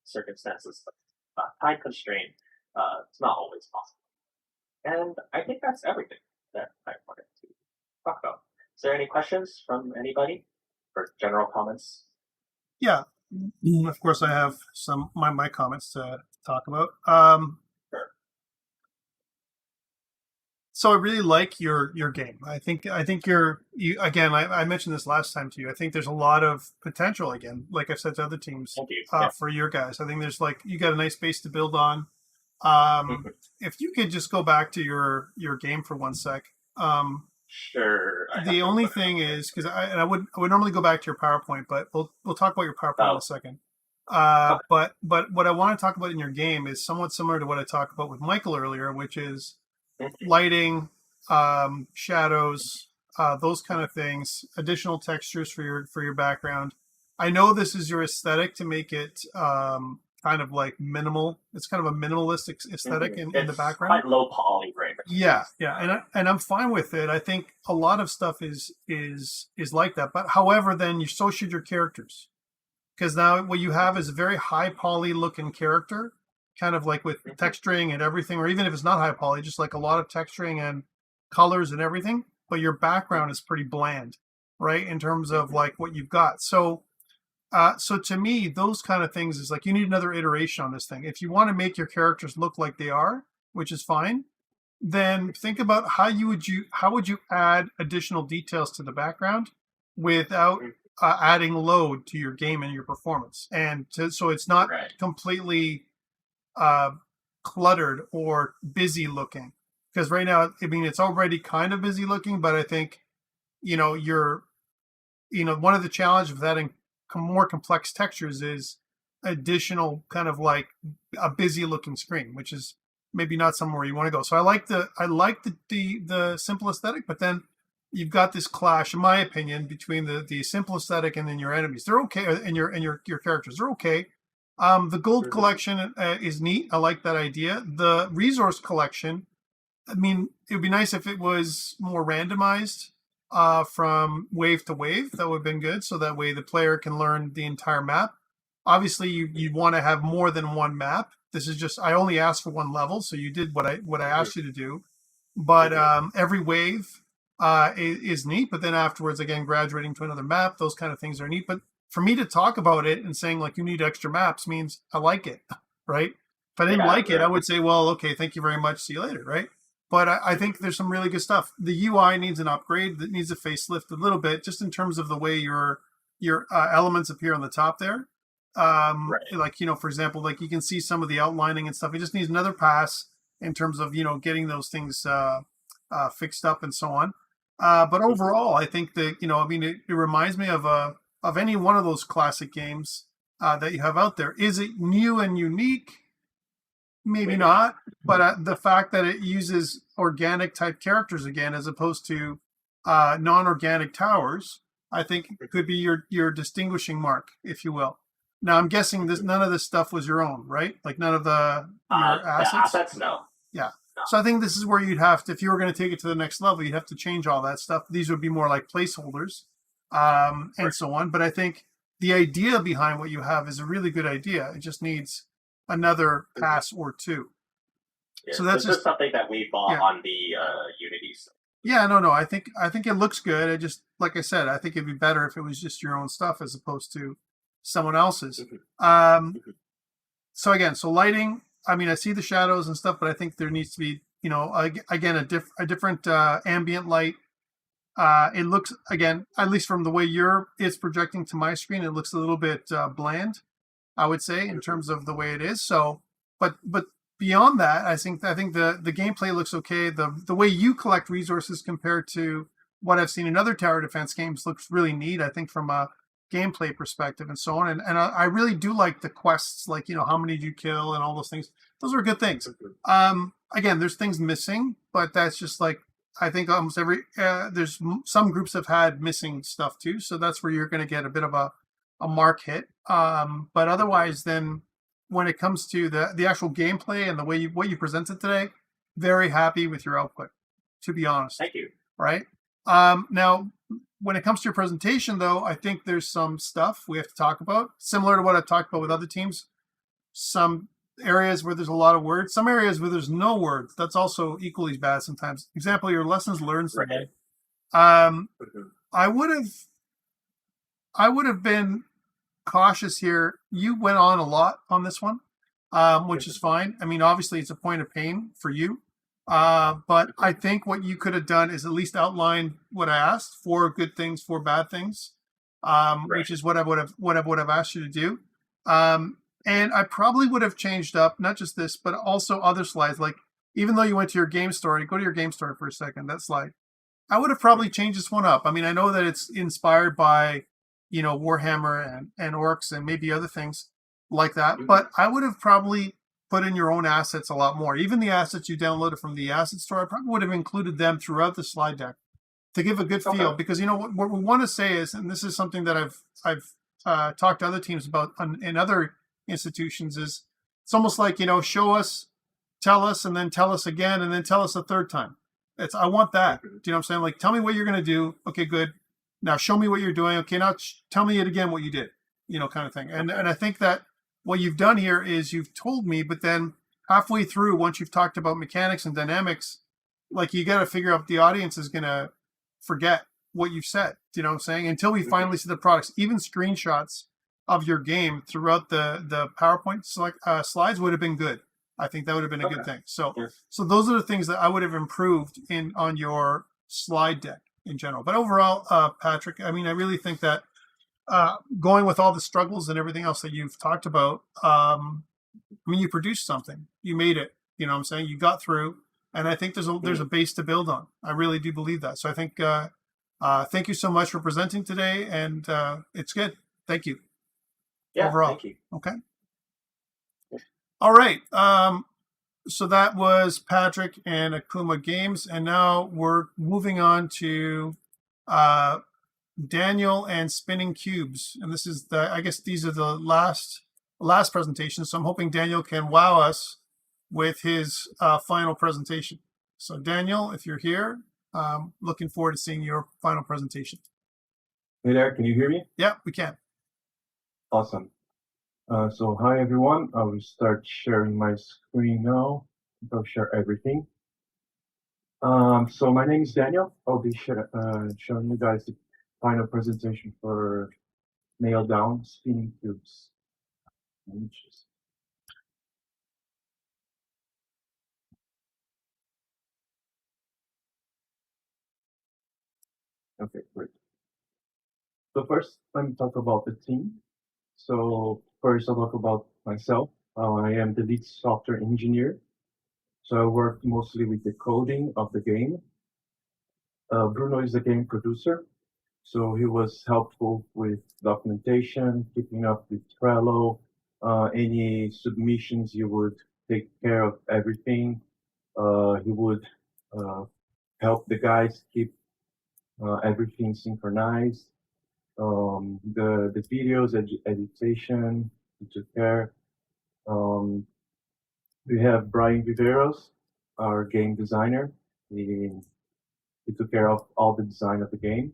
circumstances of time constraint, it's not always possible. And I think that's everything that I wanted to talk about. Is there any questions from anybody or general comments? Yeah, of course I have some my comments to talk about. Sure. So I really like your game. I think you again. I mentioned this last time to you. I think there's a lot of potential again, like I've said to other teams, Thank you. Yeah. for your guys. I think there's you got a nice base to build on. If you could just go back to your game for one sec. Sure. The only thing is, because I would normally go back to your PowerPoint, but we'll talk about your PowerPoint in a second. Okay. But what I want to talk about in your game is somewhat similar to what I talked about with Michael earlier, which is lighting, shadows, those kind of things, additional textures for your background. I know this is your aesthetic to make it kind of like minimal. It's kind of a minimalistic aesthetic in the background. Quite low poly, right? Yeah, and I'm fine with it. I think a lot of stuff is like that. But however, then so should your characters, because now what you have is a very high poly looking character, kind of like with texturing and everything, or even if it's not high poly, just like a lot of texturing and colors and everything. But your background is pretty bland, right, in terms of like what you've got. So to me, those kind of things is like you need another iteration on this thing. If you want to make your characters look like they are, which is fine, then think about how would you add additional details to the background without adding load to your game and your performance, and so it's not completely cluttered or busy looking. Because right now, I mean, it's already kind of busy looking, but I think one of the challenges of adding more complex textures is additional kind of like a busy looking screen, which is maybe not somewhere you want to go. So I like the simple aesthetic, but then you've got this clash, in my opinion, between the simple aesthetic and then your enemies. They're okay, and your characters. They're okay. The gold collection is neat. I like that idea. The resource collection, I mean, it would be nice if it was more randomized from wave to wave. That would have been good. So that way the player can learn the entire map. Obviously, you want to have more than one map. This is just, I only asked for one level, so you did what I asked you to do. But every wave is neat. But then afterwards, again, graduating to another map, those kind of things are neat. But for me to talk about it and saying like you need extra maps means I like it, right? If I didn't like it, I would say, well, okay, thank you very much. See you later, right? But I think there's some really good stuff. The UI needs an upgrade. That needs a facelift a little bit, just in terms of the way your elements appear on the top there. Like, you know, for example, like you can see some of the outlining and stuff. It just needs another pass in terms of, you know, getting those things fixed up and so on. But overall, I think that, you know, I mean, it reminds me of any one of those classic games that you have out there. Is it new and unique? Maybe not, but the fact that it uses organic type characters again, as opposed to non-organic towers, I think could be your distinguishing mark, if you will. Now, I'm guessing none of this stuff was your own, right? Like none of your assets? The assets, no. Yeah. No. So I think this is where you'd have to, if you were going to take it to the next level, you'd have to change all that stuff. These would be more like placeholders and so on. But I think the idea behind what you have is a really good idea. It just needs another pass or two. Yeah, so that's just something that we bought on the Unity side. Yeah, no. I think it looks good. I just, like I said, I think it'd be better if it was just your own stuff as opposed to someone else's. So again, lighting. I mean, I see the shadows and stuff, but I think there needs to be, you know, again, a different ambient light. It looks, again, at least from the way it's projecting to my screen, it looks a little bit bland, I would say, in terms of the way it is. So, but beyond that, I think the gameplay looks okay. The way you collect resources compared to what I've seen in other tower defense games looks really neat, I think, from a gameplay perspective and so on. And I really do like the quests, like, you know, how many did you kill and all those things. Those are good things. Again, there's things missing, but that's just like, I think almost there's some groups have had missing stuff too. So that's where you're going to get a bit of a mark hit. But otherwise, then when it comes to the actual gameplay and the way what you presented today, very happy with your output, to be honest. Thank you. Right. Now, when it comes to your presentation, though, I think there's some stuff we have to talk about, similar to what I've talked about with other teams. Some areas where there's a lot of words, some areas where there's no words. That's also equally bad sometimes. Example, your lessons learned today. I would have been cautious here. You went on a lot on this one, which is fine. I mean, obviously, it's a point of pain for you. But I think what you could have done is at least outline what I asked, 4 good things, 4 bad things, which is what I would have asked you to do. And I probably would have changed up not just this, but also other slides. Like, even though you went to your game story, go to your game story for a second. That slide, I would have probably changed this one up. I mean, I know that it's inspired by, you know, Warhammer and orcs and maybe other things like that, but I would have probably put in your own assets a lot more. Even the assets you downloaded from the asset store, I probably would have included them throughout the slide deck to give a good feel. Because, you know, what we want to say is, and this is something that I've talked to other teams about in other institutions, is it's almost like, you know, show us, tell us, and then tell us again, and then tell us a third time. I want that. Do you know what I'm saying? Like, tell me what you're going to do. Okay, good. Now show me what you're doing. Okay, now tell me it again what you did. You know, kind of thing. And I think that what you've done here is you've told me, but then halfway through, once you've talked about mechanics and dynamics, like, you got to figure out the audience is going to forget what you've said. Do you know what I'm saying? Until we finally see the products, even screenshots of your game throughout the PowerPoint slides would have been good. I think that would have been a good thing. So those are the things that I would have improved on your slide deck in general. But overall, Patrick, I mean, I really think that going with all the struggles and everything else that you've talked about, I mean, you produced something. You made it. You know what I'm saying? You got through, and I think there's a base to build on. I really do believe that. So I think thank you so much for presenting today, and it's good. Thank you. Yeah, overall. thank you. Okay. All right. So that was Patrick and Akuma Games, and now we're moving on to Daniel and Spinning Cubes. And this is I guess these are the last presentation. So I'm hoping Daniel can wow us with his final presentation. So Daniel, if you're here, looking forward to seeing your final presentation. Hey there, can you hear me? Yeah, we can. Awesome. So hi everyone, I will start sharing my screen now. I'll share everything. So my name is Daniel. I'll be showing you guys the final presentation for Nail Down Spinning Cubes. Okay, great. So first, let me talk about the team. So first, I'll talk about myself. I am the lead software engineer. So I work mostly with the coding of the game. Bruno is the game producer. So he was helpful with documentation, keeping up with Trello, any submissions, he would take care of everything. He would help the guys keep everything synchronized. The videos, editation, he took care. We have Brian Viveros, our game designer. He took care of all the design of the game.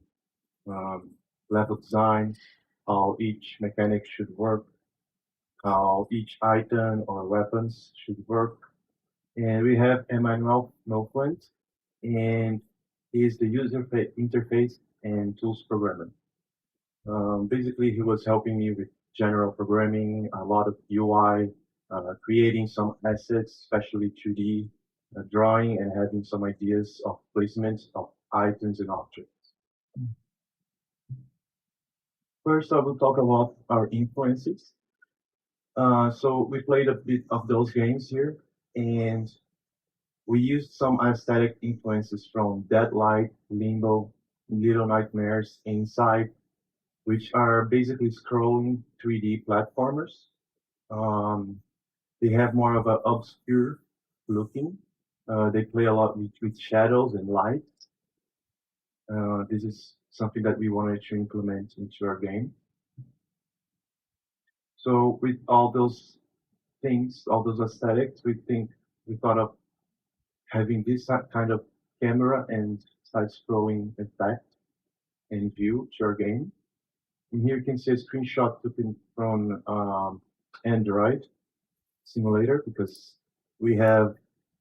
Level design, how each mechanic should work, how each item or weapons should work. And we have Emmanuel Milflint, and he's the user interface and tools programmer. Basically, he was helping me with general programming, a lot of UI, creating some assets, especially 2D drawing, and having some ideas of placement of items and objects. First, I will talk about our influences. So we played a bit of those games here, and we used some aesthetic influences from Deadlight, Limbo, Little Nightmares, Inside, which are basically scrolling 3D platformers. They have more of an obscure looking. They play a lot with shadows and light. This is something that we wanted to implement into our game. So with all those things, all those aesthetics, we thought of having this kind of camera and side-scrolling effect and view to our game. And here you can see a screenshot taken from Android simulator, because we have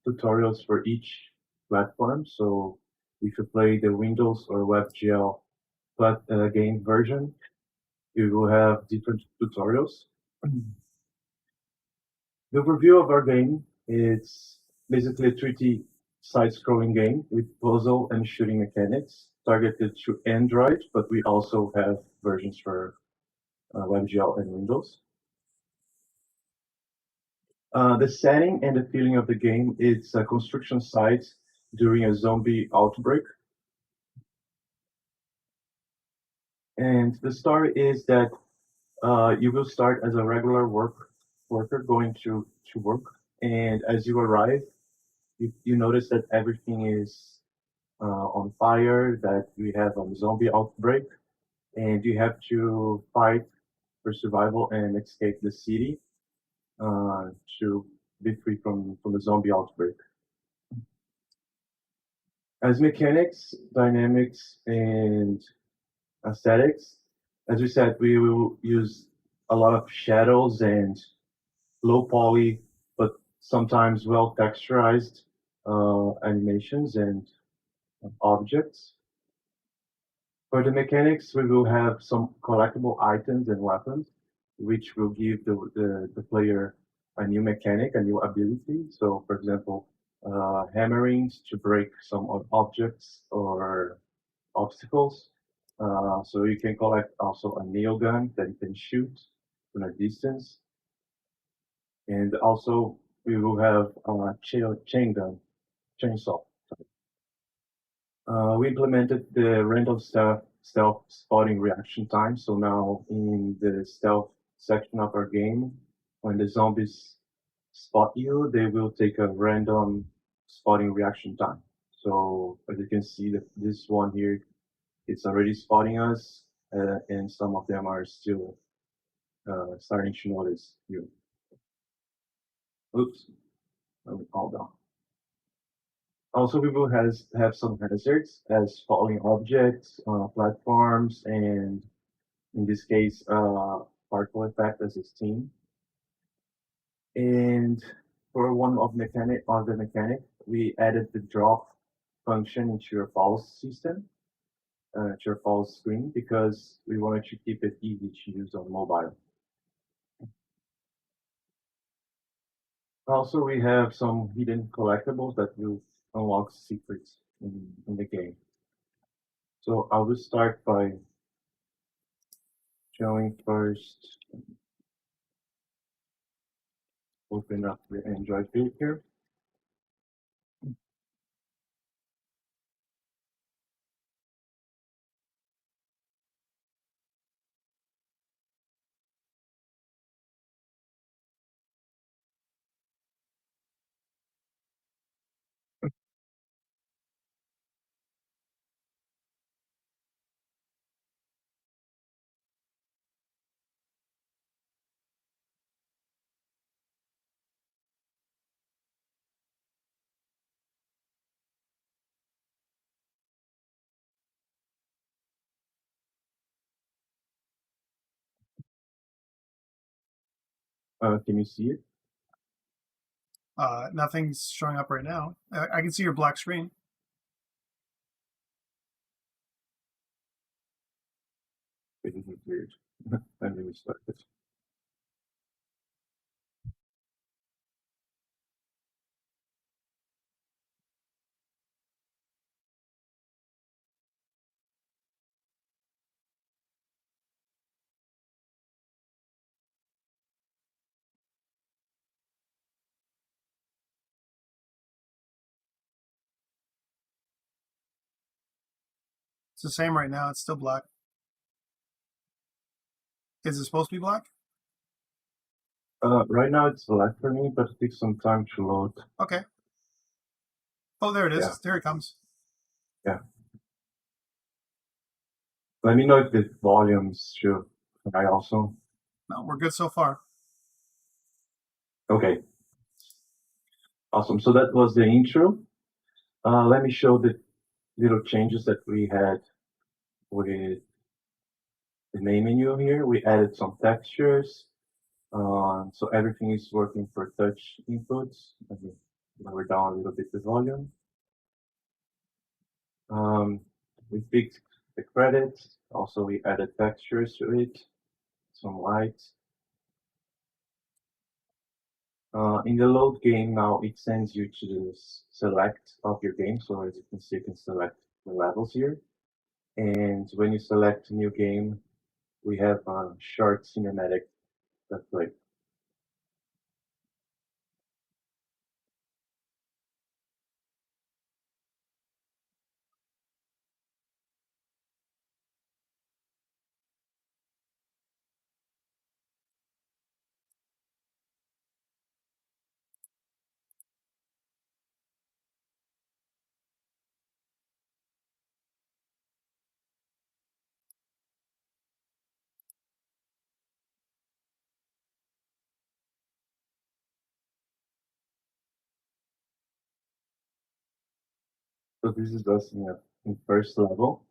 tutorials for each platform. So if you play the Windows or WebGL game version, you will have different tutorials. The overview of our game is basically a 3D side-scrolling game with puzzle and shooting mechanics targeted to Android, but we also have versions for WebGL and Windows. The setting and the feeling of the game, it's a construction site during a zombie outbreak. And the story is that you will start as a regular worker going to work, and as you arrive, you notice that everything is on fire, that we have a zombie outbreak, and you have to fight for survival and escape the city to be free from the zombie outbreak. As mechanics, dynamics, and aesthetics, as we said, we will use a lot of shadows and low poly, but sometimes well texturized animations and objects. For the mechanics, we will have some collectible items and weapons, which will give the player a new mechanic, a new ability. So, for example, hammerings to break some objects or obstacles. So you can collect also a nail gun that you can shoot from a distance. And also we will have a chainsaw. We implemented the random stealth spotting reaction time. So now in the stealth section of our game, when the zombies spot you, they will take a random spotting reaction time. So as you can see, this one here, it's already spotting us, and some of them are still starting to notice you. Oops, let me calm down. Also, we will have some hazards as falling objects, platforms, and in this case, particle effect as a steam. And for one of the mechanic, we added the drop function into your false system, to your false screen, because we wanted to keep it easy to use on mobile. Also, we have some hidden collectibles that will unlock secrets in the game. So I will start by showing first. Open up the Android view here. Can you see it? Nothing's showing up right now. I can see your black screen. It is weird. Let me start this. It's the same right now. It's still black. Is it supposed to be black? Right now it's black for me, but it takes some time to load. Okay. Oh, there it is. Yeah. There it comes. Yeah. Let me know if the volumes should high also. No, we're good so far. Okay. Awesome. So that was the intro. Let me show the little changes that we had with the main menu here. We added some textures. So everything is working for touch inputs. Let me lower down a little bit the volume. We fixed the credits. Also, we added textures to it, some lights. In the load game now, it sends you to the select of your game. So as you can see, you can select the levels here. And when you select a new game, we have a short cinematic that plays. So this is us in first level.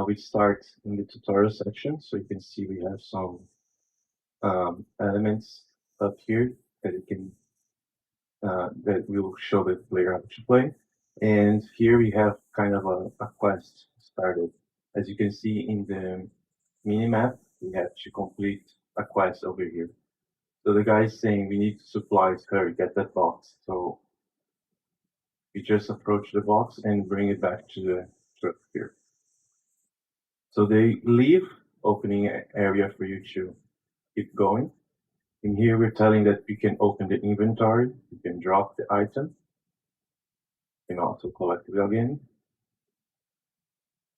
We start in the tutorial section, so you can see we have some elements up here that you can that will show the player how to play. And here we have kind of a quest started. As you can see in the mini map, we have to complete a quest over here. So the guy is saying we need supplies, hurry, get that box. So we just approach the box and bring it back to the truck here. So they leave opening area for you to keep going. In here, we're telling that you can open the inventory, you can drop the item, you can also collect it again.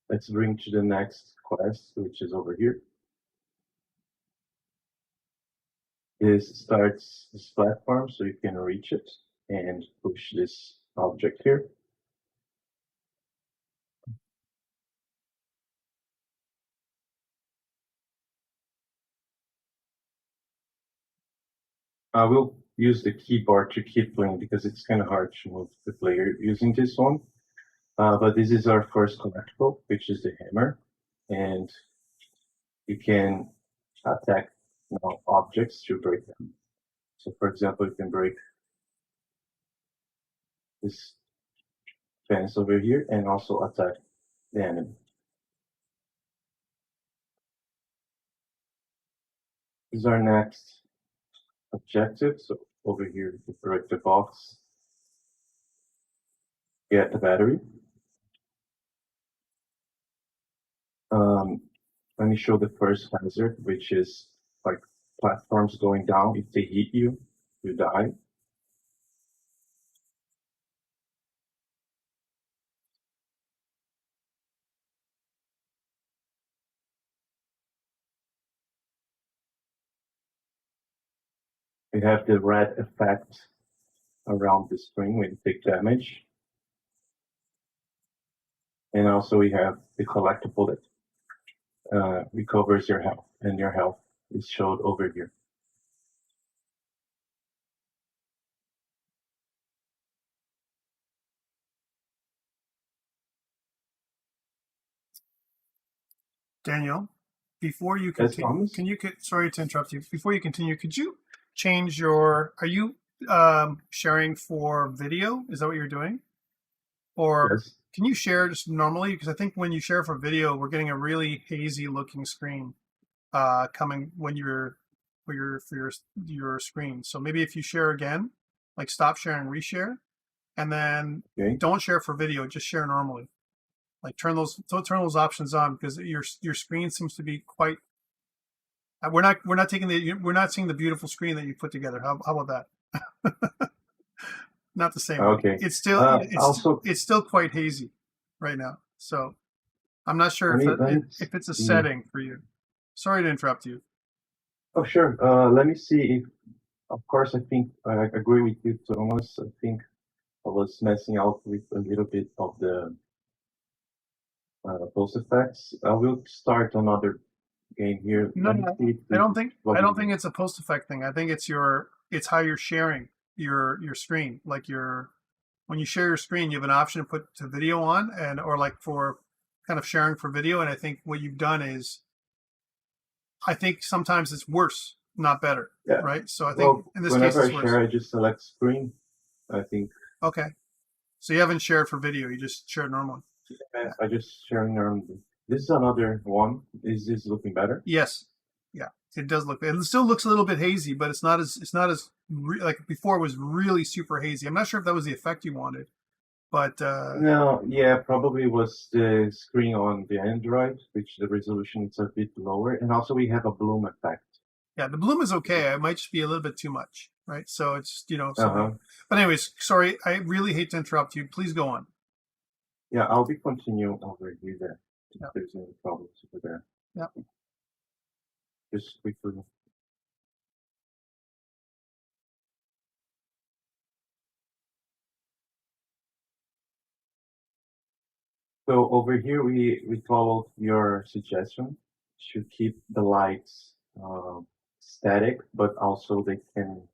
Let's bring to the next quest, which is over here. This starts this platform, so you can reach it and push this object here. I will use the keyboard to keep playing because it's kind of hard to move the player using this one. But this is our first collectible, which is the hammer, and you can attack objects to break them. So, for example, you can break this fence over here and also attack the enemy. This is our next objective. So over here, you break the box, get the battery. Let me show the first hazard, which is like platforms going down. If they hit you, you die. We have the red effect around the screen when you take damage. And also we have the collectible that recovers your health, and your health is showed over here. Daniel, before you Yes, continue, Thomas? sorry to interrupt you. Before you continue, could you change your, are you sharing for video? Is that what you're doing? Or Yes. can you share just normally? Because I think when you share for video, we're getting a really hazy looking screen coming when you're for your screen. So maybe if you share again, like stop sharing, reshare, and then Okay. don't share for video, just share normally. Like turn those options on, because your screen seems to be quite. We're not seeing the beautiful screen that you put together. How about that? Not the same. Okay. It's still Also, it's still quite hazy right now. So I'm not sure if it's a see. setting for you. Sorry to interrupt you. Oh, sure. Let me see if, of course, I think I agree with you, Thomas. I think I was messing out with a little bit of the post effects. I will start another game here. No, Let me no, see if I don't think what I we don't think need. it's a post effect thing. I think it's how you're sharing your screen. Like when you share your screen, you have an option to put to video on, and or like for kind of sharing for video. And I think what you've done is, I think sometimes it's worse, not better. Yeah. Right. So I think Well, in this case whenever I it's worse. share, I just select screen. I think Okay. So you haven't shared for video. You just shared normally. I just share normally. This is another one. Is this looking better? Yes. Yeah. It does look. It still looks a little bit hazy, but it's not as like before. It was really super hazy. I'm not sure if that was the effect you wanted, but No, yeah, probably was the screen on the Android, which the resolution is a bit lower, and also we have a bloom effect. yeah, the bloom is okay. It might just be a little bit too much, right? So it's so. Uh-huh. But anyways, sorry. I really hate to interrupt you. Please go on. Yeah, I'll be continuing over here there. Yeah. If there's any problems over there. Yeah. Just quickly. So over here we followed your suggestion to keep the lights static, but also they can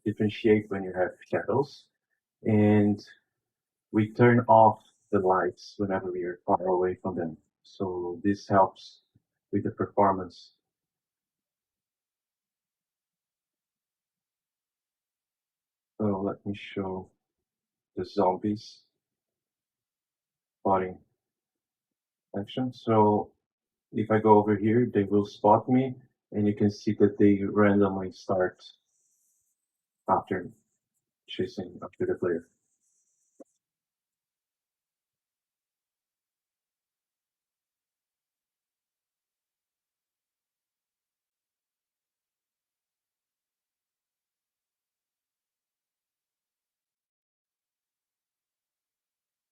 differentiate when you have shadows, and we turn off the lights whenever we are far away from them. So this helps with the performance. So let me show the zombies spotting action. So if I go over here, they will spot me, and you can see that they randomly start after chasing after the player.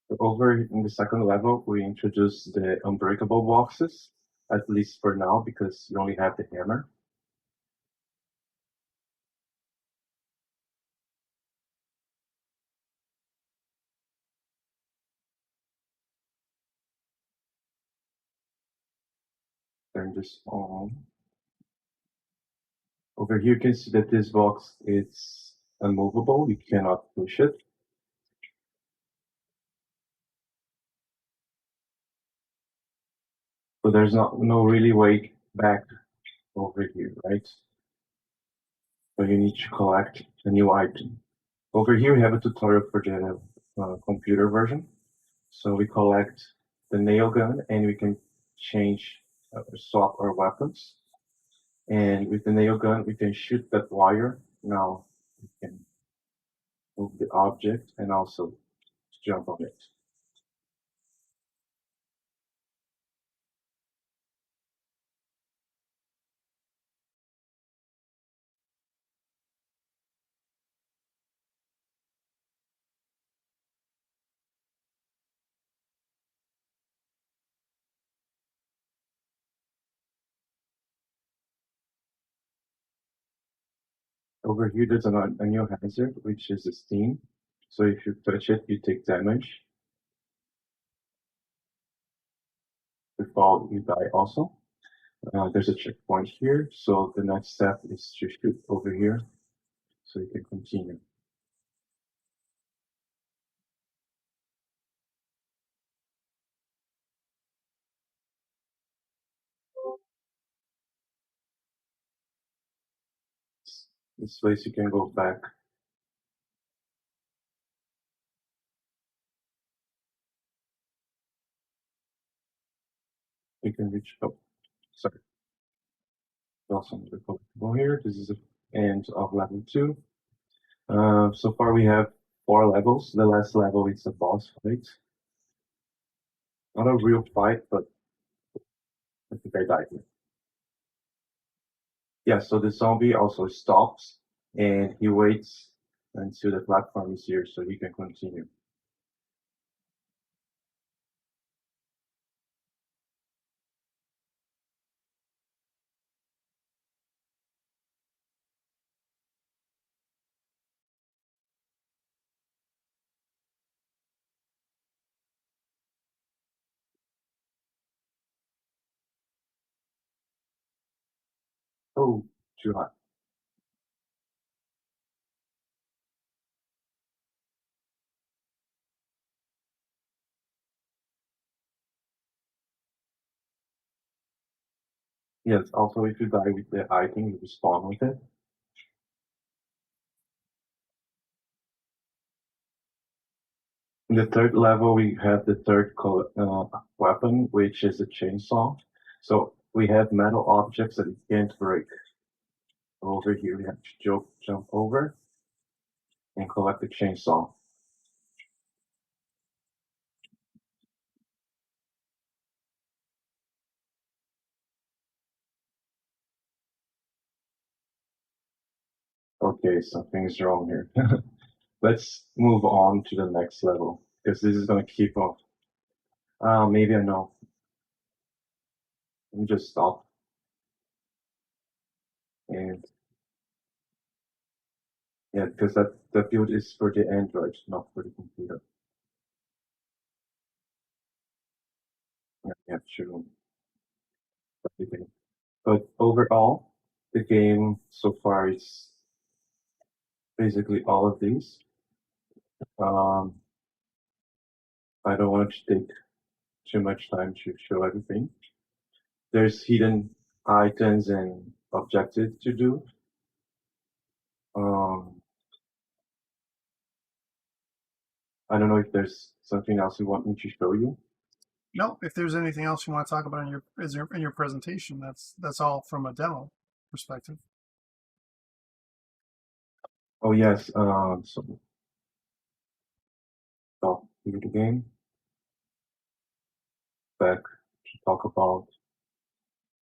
So over in the second level, we introduce the unbreakable boxes, at least for now, because you only have the hammer. Turn this on. Over here, you can see that this box is unmovable. You cannot push it. So there's no really way back over here, right? So you need to collect a new item. Over here, we have a tutorial for the computer version. So we collect the nail gun and we can change, swap our weapons. And with the nail gun, we can shoot that wire. Now we can move the object and also jump on it. Over here, there's a new hazard, which is the steam. So if you touch it, you take damage. If you fall, you die also. There's a checkpoint here, so the next step is to shoot over here, so you can continue. This place you can go back. You can reach, oh, sorry. Also the collectible here. This is the end of level 2. So far we have 4 levels. The last level is a boss fight. Not a real fight, but I think I died here. Yeah, so the zombie also stops and he waits until the platform is here so he can continue. Oh, too hot. Yes, also if you die with the item, you respawn with it. In the third level, we have the third weapon, which is a chainsaw. So we have metal objects that you can't break. Over here, we have to jump over and collect the chainsaw. Okay, something's wrong here. Let's move on to the next level, because this is going to keep on. Maybe I know. Let me just stop. And yeah, because that build is for the Android, not for the computer. Yeah, you have to. But overall, the game so far is basically all of these. I don't want to take too much time to show everything. There's hidden items and objectives to do. I don't know if there's something else you want me to show you. No, if there's anything else you want to talk about in your presentation, that's all from a demo perspective. Oh yes, so stop here the game. Back to talk about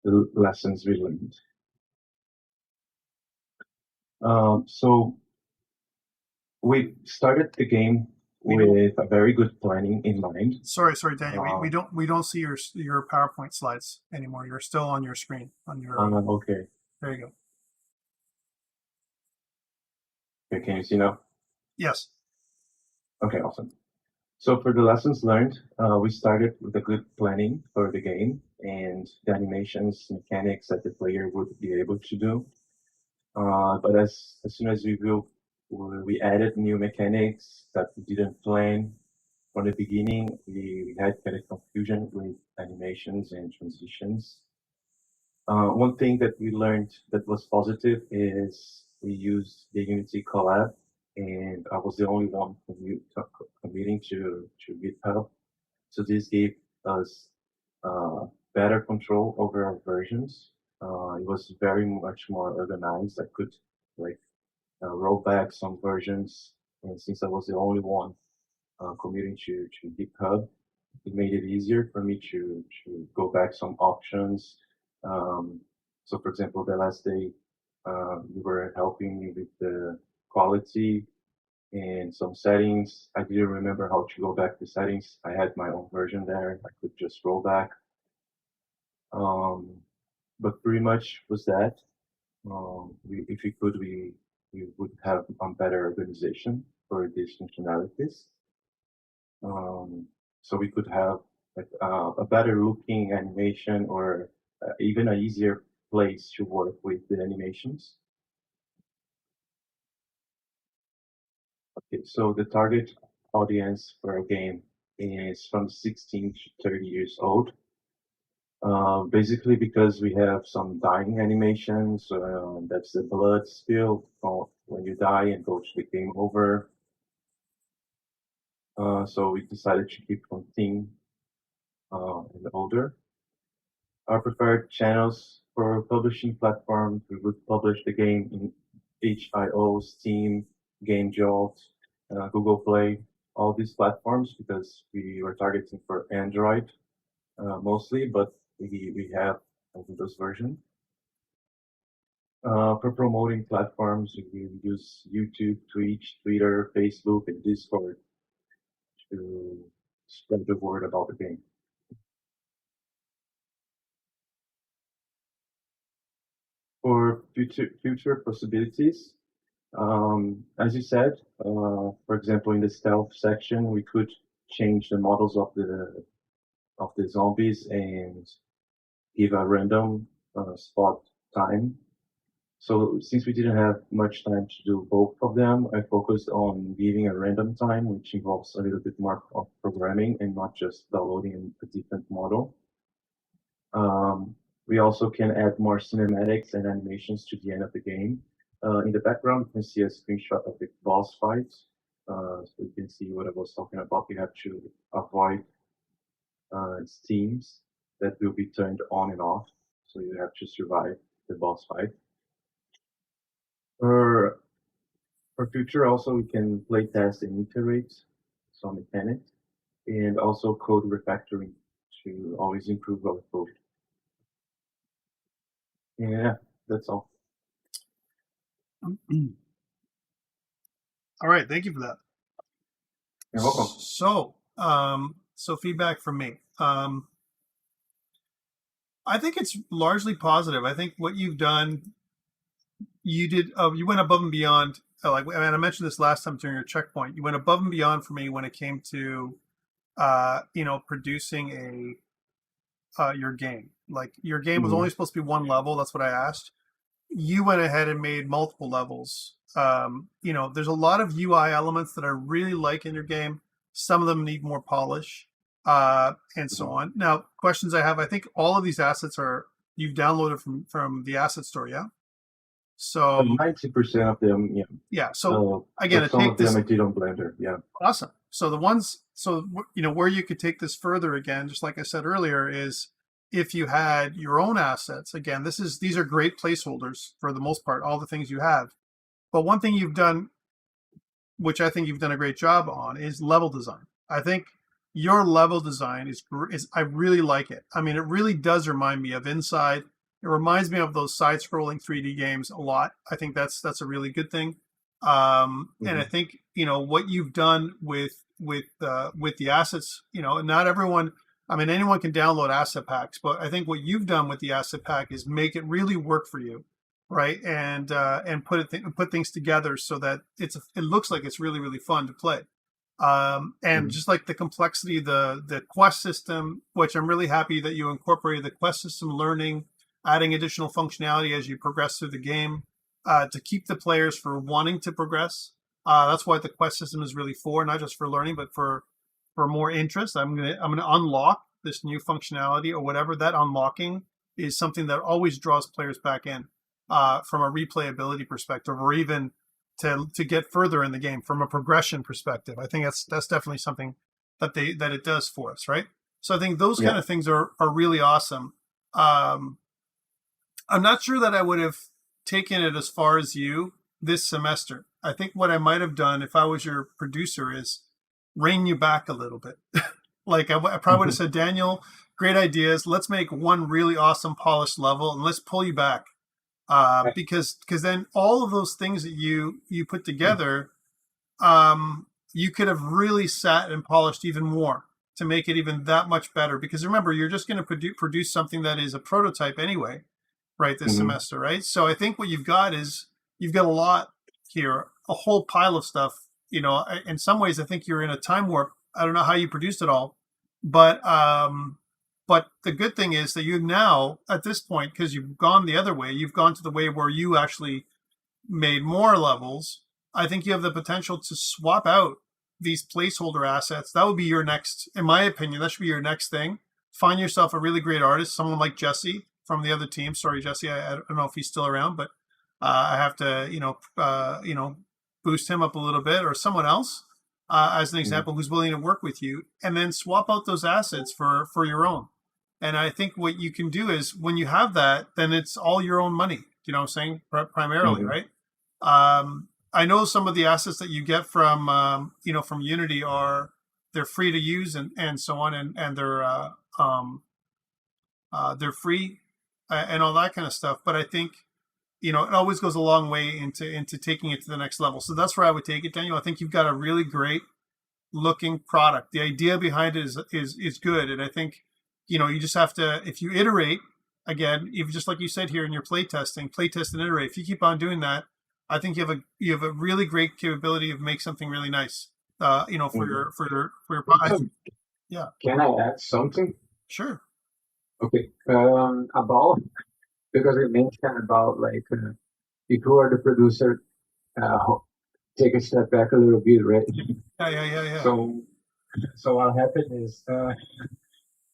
the lessons we learned. So we started the game with a very good planning in mind. Sorry, Daniel. We don't see your PowerPoint slides anymore. You're still on your screen on your. Okay. There you go. Okay, can you see now? Yes. Okay, awesome. So for the lessons learned, we started with a good planning for the game and the animations, mechanics that the player would be able to do. But as soon as we added new mechanics that we didn't plan from the beginning. We had kind of confusion with animations and transitions. One thing that we learned that was positive is we used the Unity collab, and I was the only one committing to GitHub. So this gave us better control over our versions. It was very much more organized. I could like roll back some versions, and since I was the only one committing to GitHub, it made it easier for me to go back some options. Um, so, for example, the last day, you were helping me with the quality and some settings. I didn't remember how to go back to settings. I had my own version there. I could just roll back. Um, but pretty much was that. If we could, we would have better organization for these functionalities. So we could have like a better looking animation or even an easier place to work with the animations. Okay, so the target audience for a game is from 16 to 30 years old. Basically because we have some dying animations, that's the blood spill when you die and go to the game over. So we decided to keep one theme and older. Our preferred channels for publishing platforms, we would publish the game in itch.io, Steam, GameJolt, Google Play, all these platforms because we were targeting for Android mostly, but we have a Windows version. For promoting platforms, we use YouTube, Twitch, Twitter, Facebook, and Discord to spread the word about the game. For future possibilities, as you said, for example, in the stealth section, we could change the models of the zombies and give a random spot time. So since we didn't have much time to do both of them, I focused on giving a random time, which involves a little bit more of programming and not just downloading a different model. We also can add more cinematics and animations to the end of the game. In the background, you can see a screenshot of the boss fight. So you can see what I was talking about. You have to avoid steams that will be turned on and off. So you have to survive the boss fight. For future, also we can play test and iterate some mechanics, and also code refactoring to always improve our code. Yeah, that's all. All right, thank you for that. You're welcome. So feedback from me. I think it's largely positive. I think what you've done, you went above and beyond. I mentioned this last time during your checkpoint. You went above and beyond for me when it came to, producing your game. Like your game was only supposed to be one level. That's what I asked. You went ahead and made multiple levels. There's a lot of UI elements that I really like in your game. Some of them need more polish, and so on. Now, questions I have, I think all of these assets you've downloaded from the asset store, yeah? So 90% of them, yeah. Yeah. So again, some of them I did on Blender, yeah. Awesome. So where you could take this further again, just like I said earlier, is if you had your own assets. Again, these are great placeholders for the most part, all the things you have. But one thing you've done, which I think you've done a great job on, is level design. I think your level design is I really like it. I mean, it really does remind me of Inside. It reminds me of those side-scrolling 3D games a lot. I think that's a really good thing. And I think what you've done with the assets. Not everyone. I mean, anyone can download asset packs, but I think what you've done with the asset pack is make it really work for you, right? And put things together so that it looks like it's really, really fun to play. And just like the complexity, the quest system, which I'm really happy that you incorporated the quest system learning, adding additional functionality as you progress through the game. to keep the players for wanting to progress. That's what the quest system is really for, not just for learning, but for more interest. I'm gonna unlock this new functionality or whatever. That unlocking is something that always draws players back in from a replayability perspective, or even to get further in the game from a progression perspective. I think that's definitely something that it does for us, right? So I think those kind of things are really awesome. I'm not sure that I would have taken it as far as you this semester. I think what I might have done if I was your producer is rein you back a little bit. Like I probably would have said, Daniel, great ideas. Let's make one really awesome polished level and let's pull you back. Because then all of those things that you put together, you could have really sat and polished even more to make it even that much better. Because remember, you're just going to produce something that is a prototype anyway, right, this semester, right? So I think what you've got is you've got a lot here, a whole pile of stuff. You know, in some ways, I think you're in a time warp. I don't know how you produced it all, but the good thing is that you now, at this point, because you've gone the other way, you've gone to the way where you actually made more levels. I think you have the potential to swap out these placeholder assets. That would be your next, in my opinion, that should be your next thing. Find yourself a really great artist, someone like Jesse from the other team. Sorry, Jesse, I don't know if he's still around, but I have to, boost him up a little bit, or someone else as an example who's willing to work with you, and then swap out those assets for your own. And I think what you can do is when you have that, then it's all your own money. You know what I'm saying? Primarily, right? I know some of the assets that you get from, from Unity they're free to use and so on, and they're free and all that kind of stuff. But I think, it always goes a long way into taking it to the next level. So that's where I would take it, Daniel. I think you've got a really great looking product. The idea behind it is good. And I think, you just have to, if you iterate, again, if just like you said here in your playtest and iterate, if you keep on doing that, I think you have a really great capability of make something really nice, for your product. Yeah. Can I add something? Sure. Okay. About, because you mentioned about like if you are the producer, take a step back a little bit, right? Yeah. So what happened is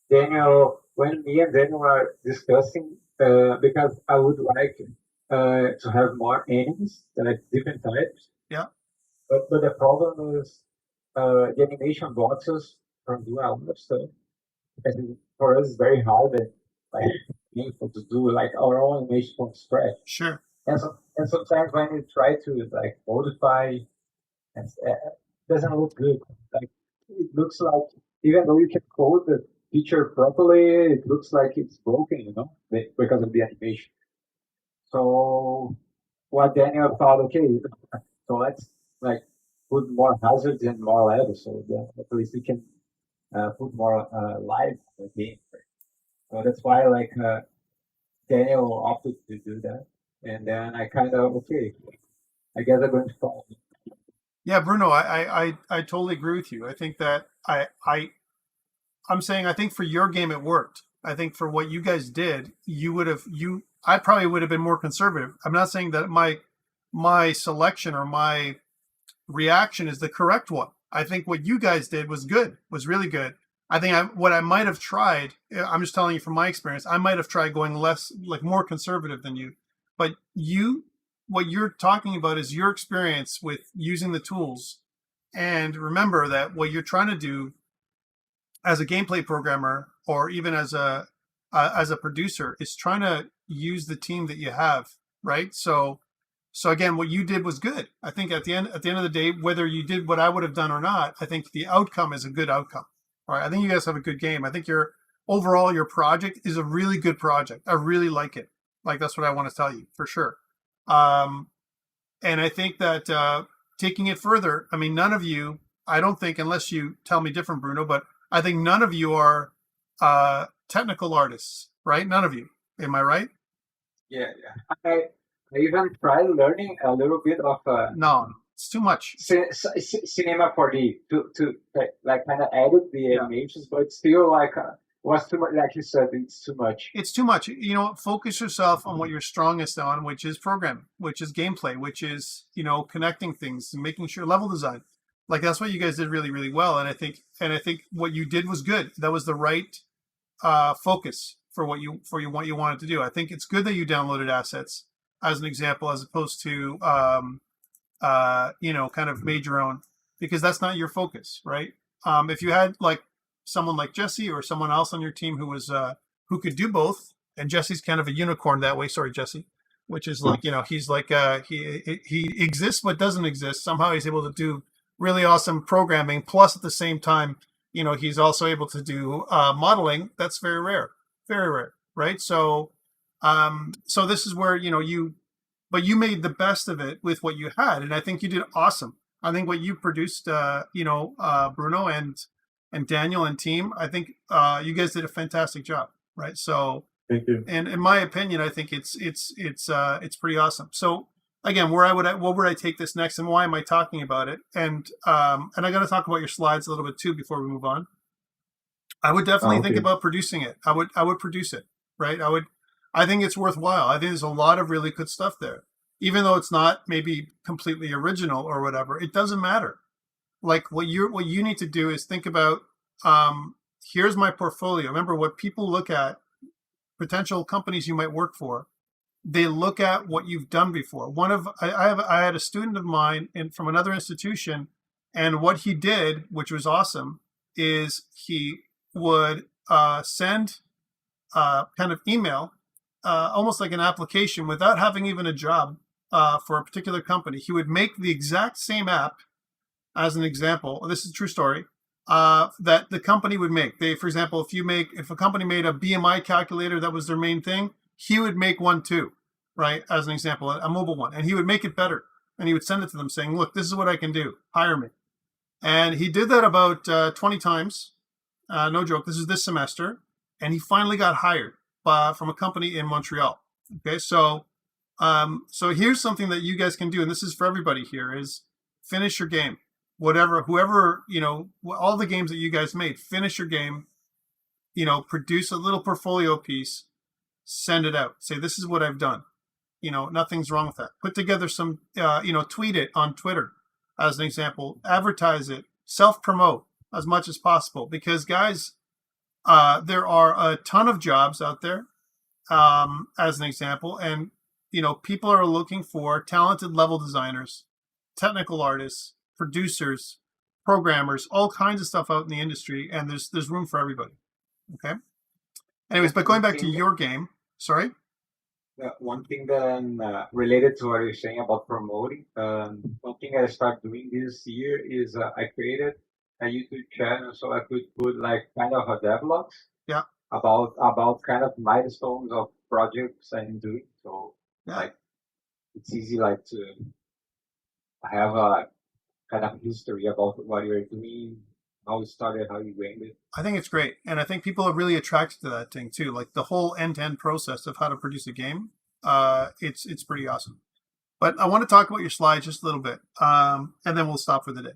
Daniel, when me and Daniel are discussing, because I would like to have more enemies, like different types. Yeah. But the problem is the animation boxes from doing a lot of stuff. And for us, it's very hard and like painful to do like our own animation from scratch. Sure. And sometimes when you try to like modify, it doesn't look good. Like it looks like even though you can code the feature properly, it looks like it's broken, because of the animation. So what Daniel thought, okay, so let's like put more hazards and more levels, so that at least we can put more life in the game. So that's why like Daniel opted to do that, and then I kind of I guess I'm going to follow. Yeah, Bruno, I totally agree with you. I think that I'm saying I think for your game it worked. I think for what you guys did, I probably would have been more conservative. I'm not saying that my selection or my reaction is the correct one. I think what you guys did was good, was really good. I think what I might have tried, I'm just telling you from my experience, I might have tried going more conservative than you. But what you're talking about is your experience with using the tools. And remember that what you're trying to do as a gameplay programmer, or even as a producer, is trying to use the team that you have, right? So again, what you did was good. I think at the end of the day, whether you did what I would have done or not, I think the outcome is a good outcome. All right. I think you guys have a good game. I think your project is a really good project. I really like it. Like, that's what I want to tell you for sure. And I think that taking it further, I mean, none of you, I don't think, unless you tell me different, Bruno, but I think none of you are technical artists, right? None of you. Am I right? Yeah. I even tried learning a little bit of no, it's too much. Cinema 4D to like kind of edit the animations, but still like was too much. Like you said, it's too much. It's too much. You know, focus yourself on what you're strongest on, which is programming, which is gameplay, which is, you know, connecting things and making sure level design. Like that's what you guys did really, really well. And I think what you did was good. That was the right focus for what you wanted to do. I think it's good that you downloaded assets as an example, as opposed to you know, kind of made your own, because that's not your focus, right? If you had like someone like Jesse or someone else on your team who was who could do both, and Jesse's kind of a unicorn that way. Sorry, Jesse, which is like, you know, he's like he exists but doesn't exist. Somehow he's able to do really awesome programming, plus at the same time, you know, he's also able to do modeling. That's very rare, right? So so this is where, you know, but you made the best of it with what you had, and I think you did awesome. I think what you produced, you know, Bruno and Daniel and team, I think you guys did a fantastic job, right? So, Thank you. and in my opinion, I think it's pretty awesome. So again, where would I take this next, and why am I talking about it? And I got to talk about your slides a little bit too before we move on. I would definitely think about producing it. I would produce it, right? I think it's worthwhile. I think there's a lot of really good stuff there. Even though it's not maybe completely original or whatever, it doesn't matter. Like what you need to do is think about, here's my portfolio. Remember, what people look at, potential companies you might work for, they look at what you've done before. I had a student of mine from another institution, and what he did, which was awesome, is he would send kind of email, almost like an application without having even a job for a particular company. He would make the exact same app, as an example. This is a true story, that the company would make. For example, if a company made a BMI calculator, that was their main thing, he would make one too, right? As an example, a mobile one, and he would make it better, and he would send it to them saying, "Look, this is what I can do. Hire me." And he did that about 20 times. No joke. This is this semester, and he finally got hired from a company in Montreal. Okay, so here's something that you guys can do, and this is for everybody here: is finish your game. Whoever, you know, all the games that you guys made, finish your game. You know, produce a little portfolio piece, send it out. Say, this is what I've done. You know, nothing's wrong with that. Put together some, you know, tweet it on Twitter as an example. Advertise it. Self-promote as much as possible, because guys, there are a ton of jobs out there, as an example, and you know, people are looking for talented level designers, technical artists, producers, programmers, all kinds of stuff out in the industry, and there's room for everybody. Okay. Anyways, but going back to your game, sorry. One thing that related to what you're saying about promoting, one thing I started doing this year is I created a YouTube channel so I could put like kind of a devlogs. Yeah. About kind of milestones of projects I'm doing. So like it's easy like to have a kind of history about what you're doing, how it started, how you gained it. I think it's great, and I think people are really attracted to that thing too, like the whole end-to-end process of how to produce a game. It's pretty awesome. But I want to talk about your slides just a little bit, and then we'll stop for the day.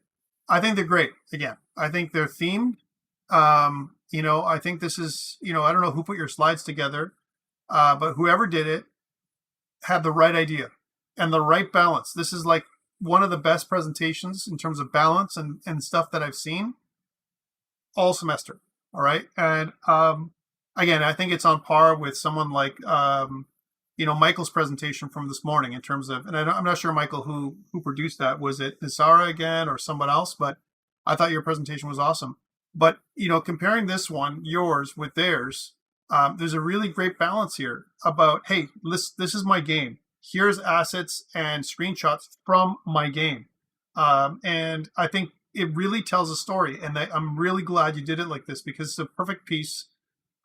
I think they're great. Again, I think they're themed. You know, I think this is, you know, I don't know who put your slides together, but whoever did it had the right idea and the right balance. This is like one of the best presentations in terms of balance and stuff that I've seen all semester. All right. And again, I think it's on par with someone like, you know, Michael's presentation from this morning in terms of, and I'm not sure, Michael, who produced that. Was it Nisara again or someone else? But I thought your presentation was awesome. But, you know, comparing this one, yours, with theirs, there's a really great balance here about, hey, this is my game. Here's assets and screenshots from my game. And I think it really tells a story. And I'm really glad you did it like this, because it's a perfect piece,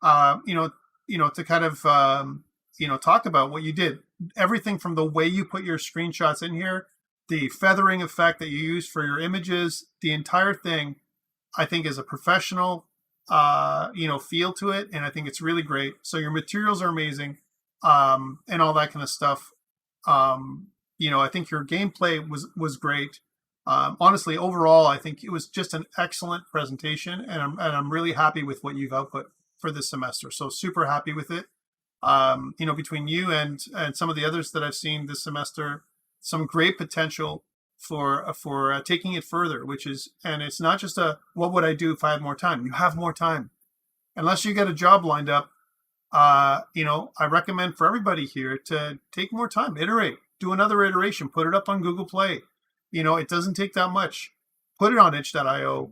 you know, to kind of, you know, talk about what you did. Everything from the way you put your screenshots in here, the feathering effect that you use for your images, the entire thing, I think is a professional, you know, feel to it. And I think it's really great. So your materials are amazing, and all that kind of stuff. You know, I think your gameplay was great. Honestly, overall, I think it was just an excellent presentation, and I'm really happy with what you've output. for this semester. So super happy with it. Between you and some of the others that I've seen this semester, some great potential for taking it further, and it's not just what would I do if I had more time? You have more time. Unless you get a job lined up, I recommend for everybody here to take more time, iterate, do another iteration, put it up on Google Play. It doesn't take that much. Put it on itch.io,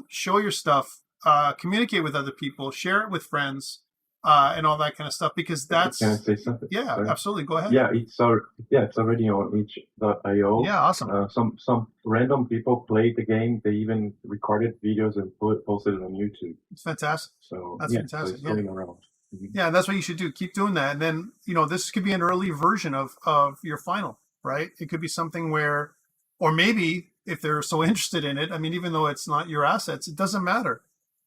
show your stuff, communicate with other people, share it with friends, and all that kind of stuff, because that's... Can I say something? Yeah, Sorry. absolutely. Go ahead. Yeah, it's already on itch.io. Yeah, awesome. Some random people played the game. They even recorded videos and posted it on YouTube. It's fantastic. So That's fantastic. So it's going around. Mm-hmm. Yeah, that's what you should do. Keep doing that. And then, this could be an early version of your final, right? It could be something where, or maybe if they're so interested in it, I mean, even though it's not your assets, it doesn't matter,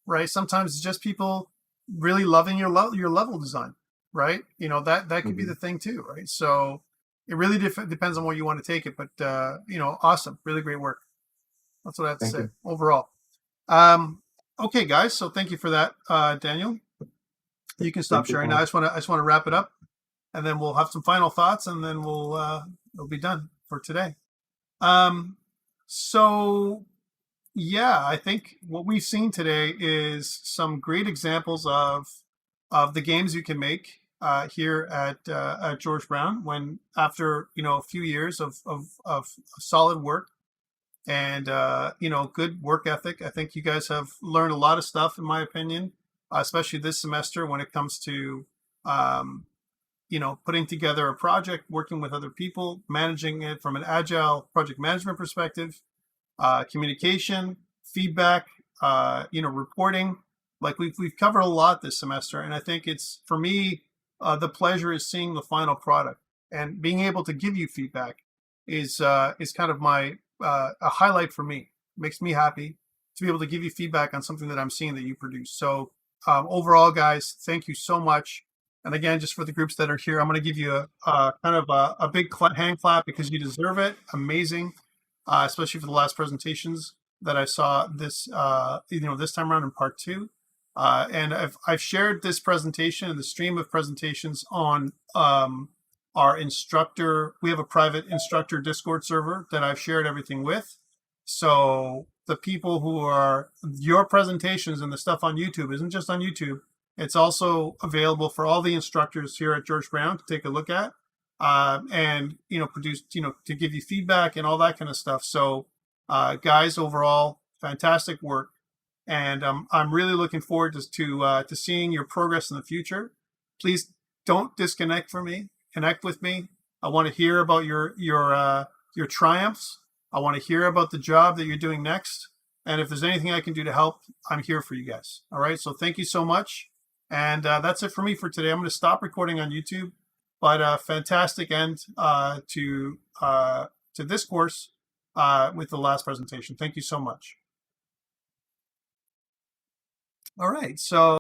right? Sometimes it's just people really loving your level design, right? That could be the thing too, right? So it really depends on where you want to take it, but awesome, really great work. That's what I have to say overall. Okay, guys, so thank you for that, Daniel. You can stop sharing now. I just want to wrap it up, and then we'll have some final thoughts, and then it'll be done for today. So yeah, I think what we've seen today is some great examples of the games you can make here at George Brown when after a few years of solid work and good work ethic. I think you guys have learned a lot of stuff, in my opinion, especially this semester when it comes to putting together a project, working with other people, managing it from an agile project management perspective, communication, feedback, reporting. Like we've covered a lot this semester, and I think it's, for me, the pleasure is seeing the final product and being able to give you feedback is kind of my a highlight for me. It makes me happy to be able to give you feedback on something that I'm seeing that you produce. So overall, guys, thank you so much. And again, just for the groups that are here, I'm going to give you a kind of a big hand clap because you deserve it. Amazing, especially for the last presentations that I saw this this time around in part 2. And I've shared this presentation and the stream of presentations on our instructor. We have a private instructor Discord server that I've shared everything with. So the people who are your presentations and the stuff on YouTube isn't just on YouTube. It's also available for all the instructors here at George Brown to take a look at and produce to give you feedback and all that kind of stuff. So guys, overall, fantastic work. And I'm really looking forward to seeing your progress in the future. Please don't disconnect from me. Connect with me. I want to hear about your triumphs. I want to hear about the job that you're doing next. And if there's anything I can do to help, I'm here for you guys. All right. So thank you so much. And that's it for me for today. I'm going to stop recording on YouTube. But fantastic end to this course with the last presentation. Thank you so much. All right, so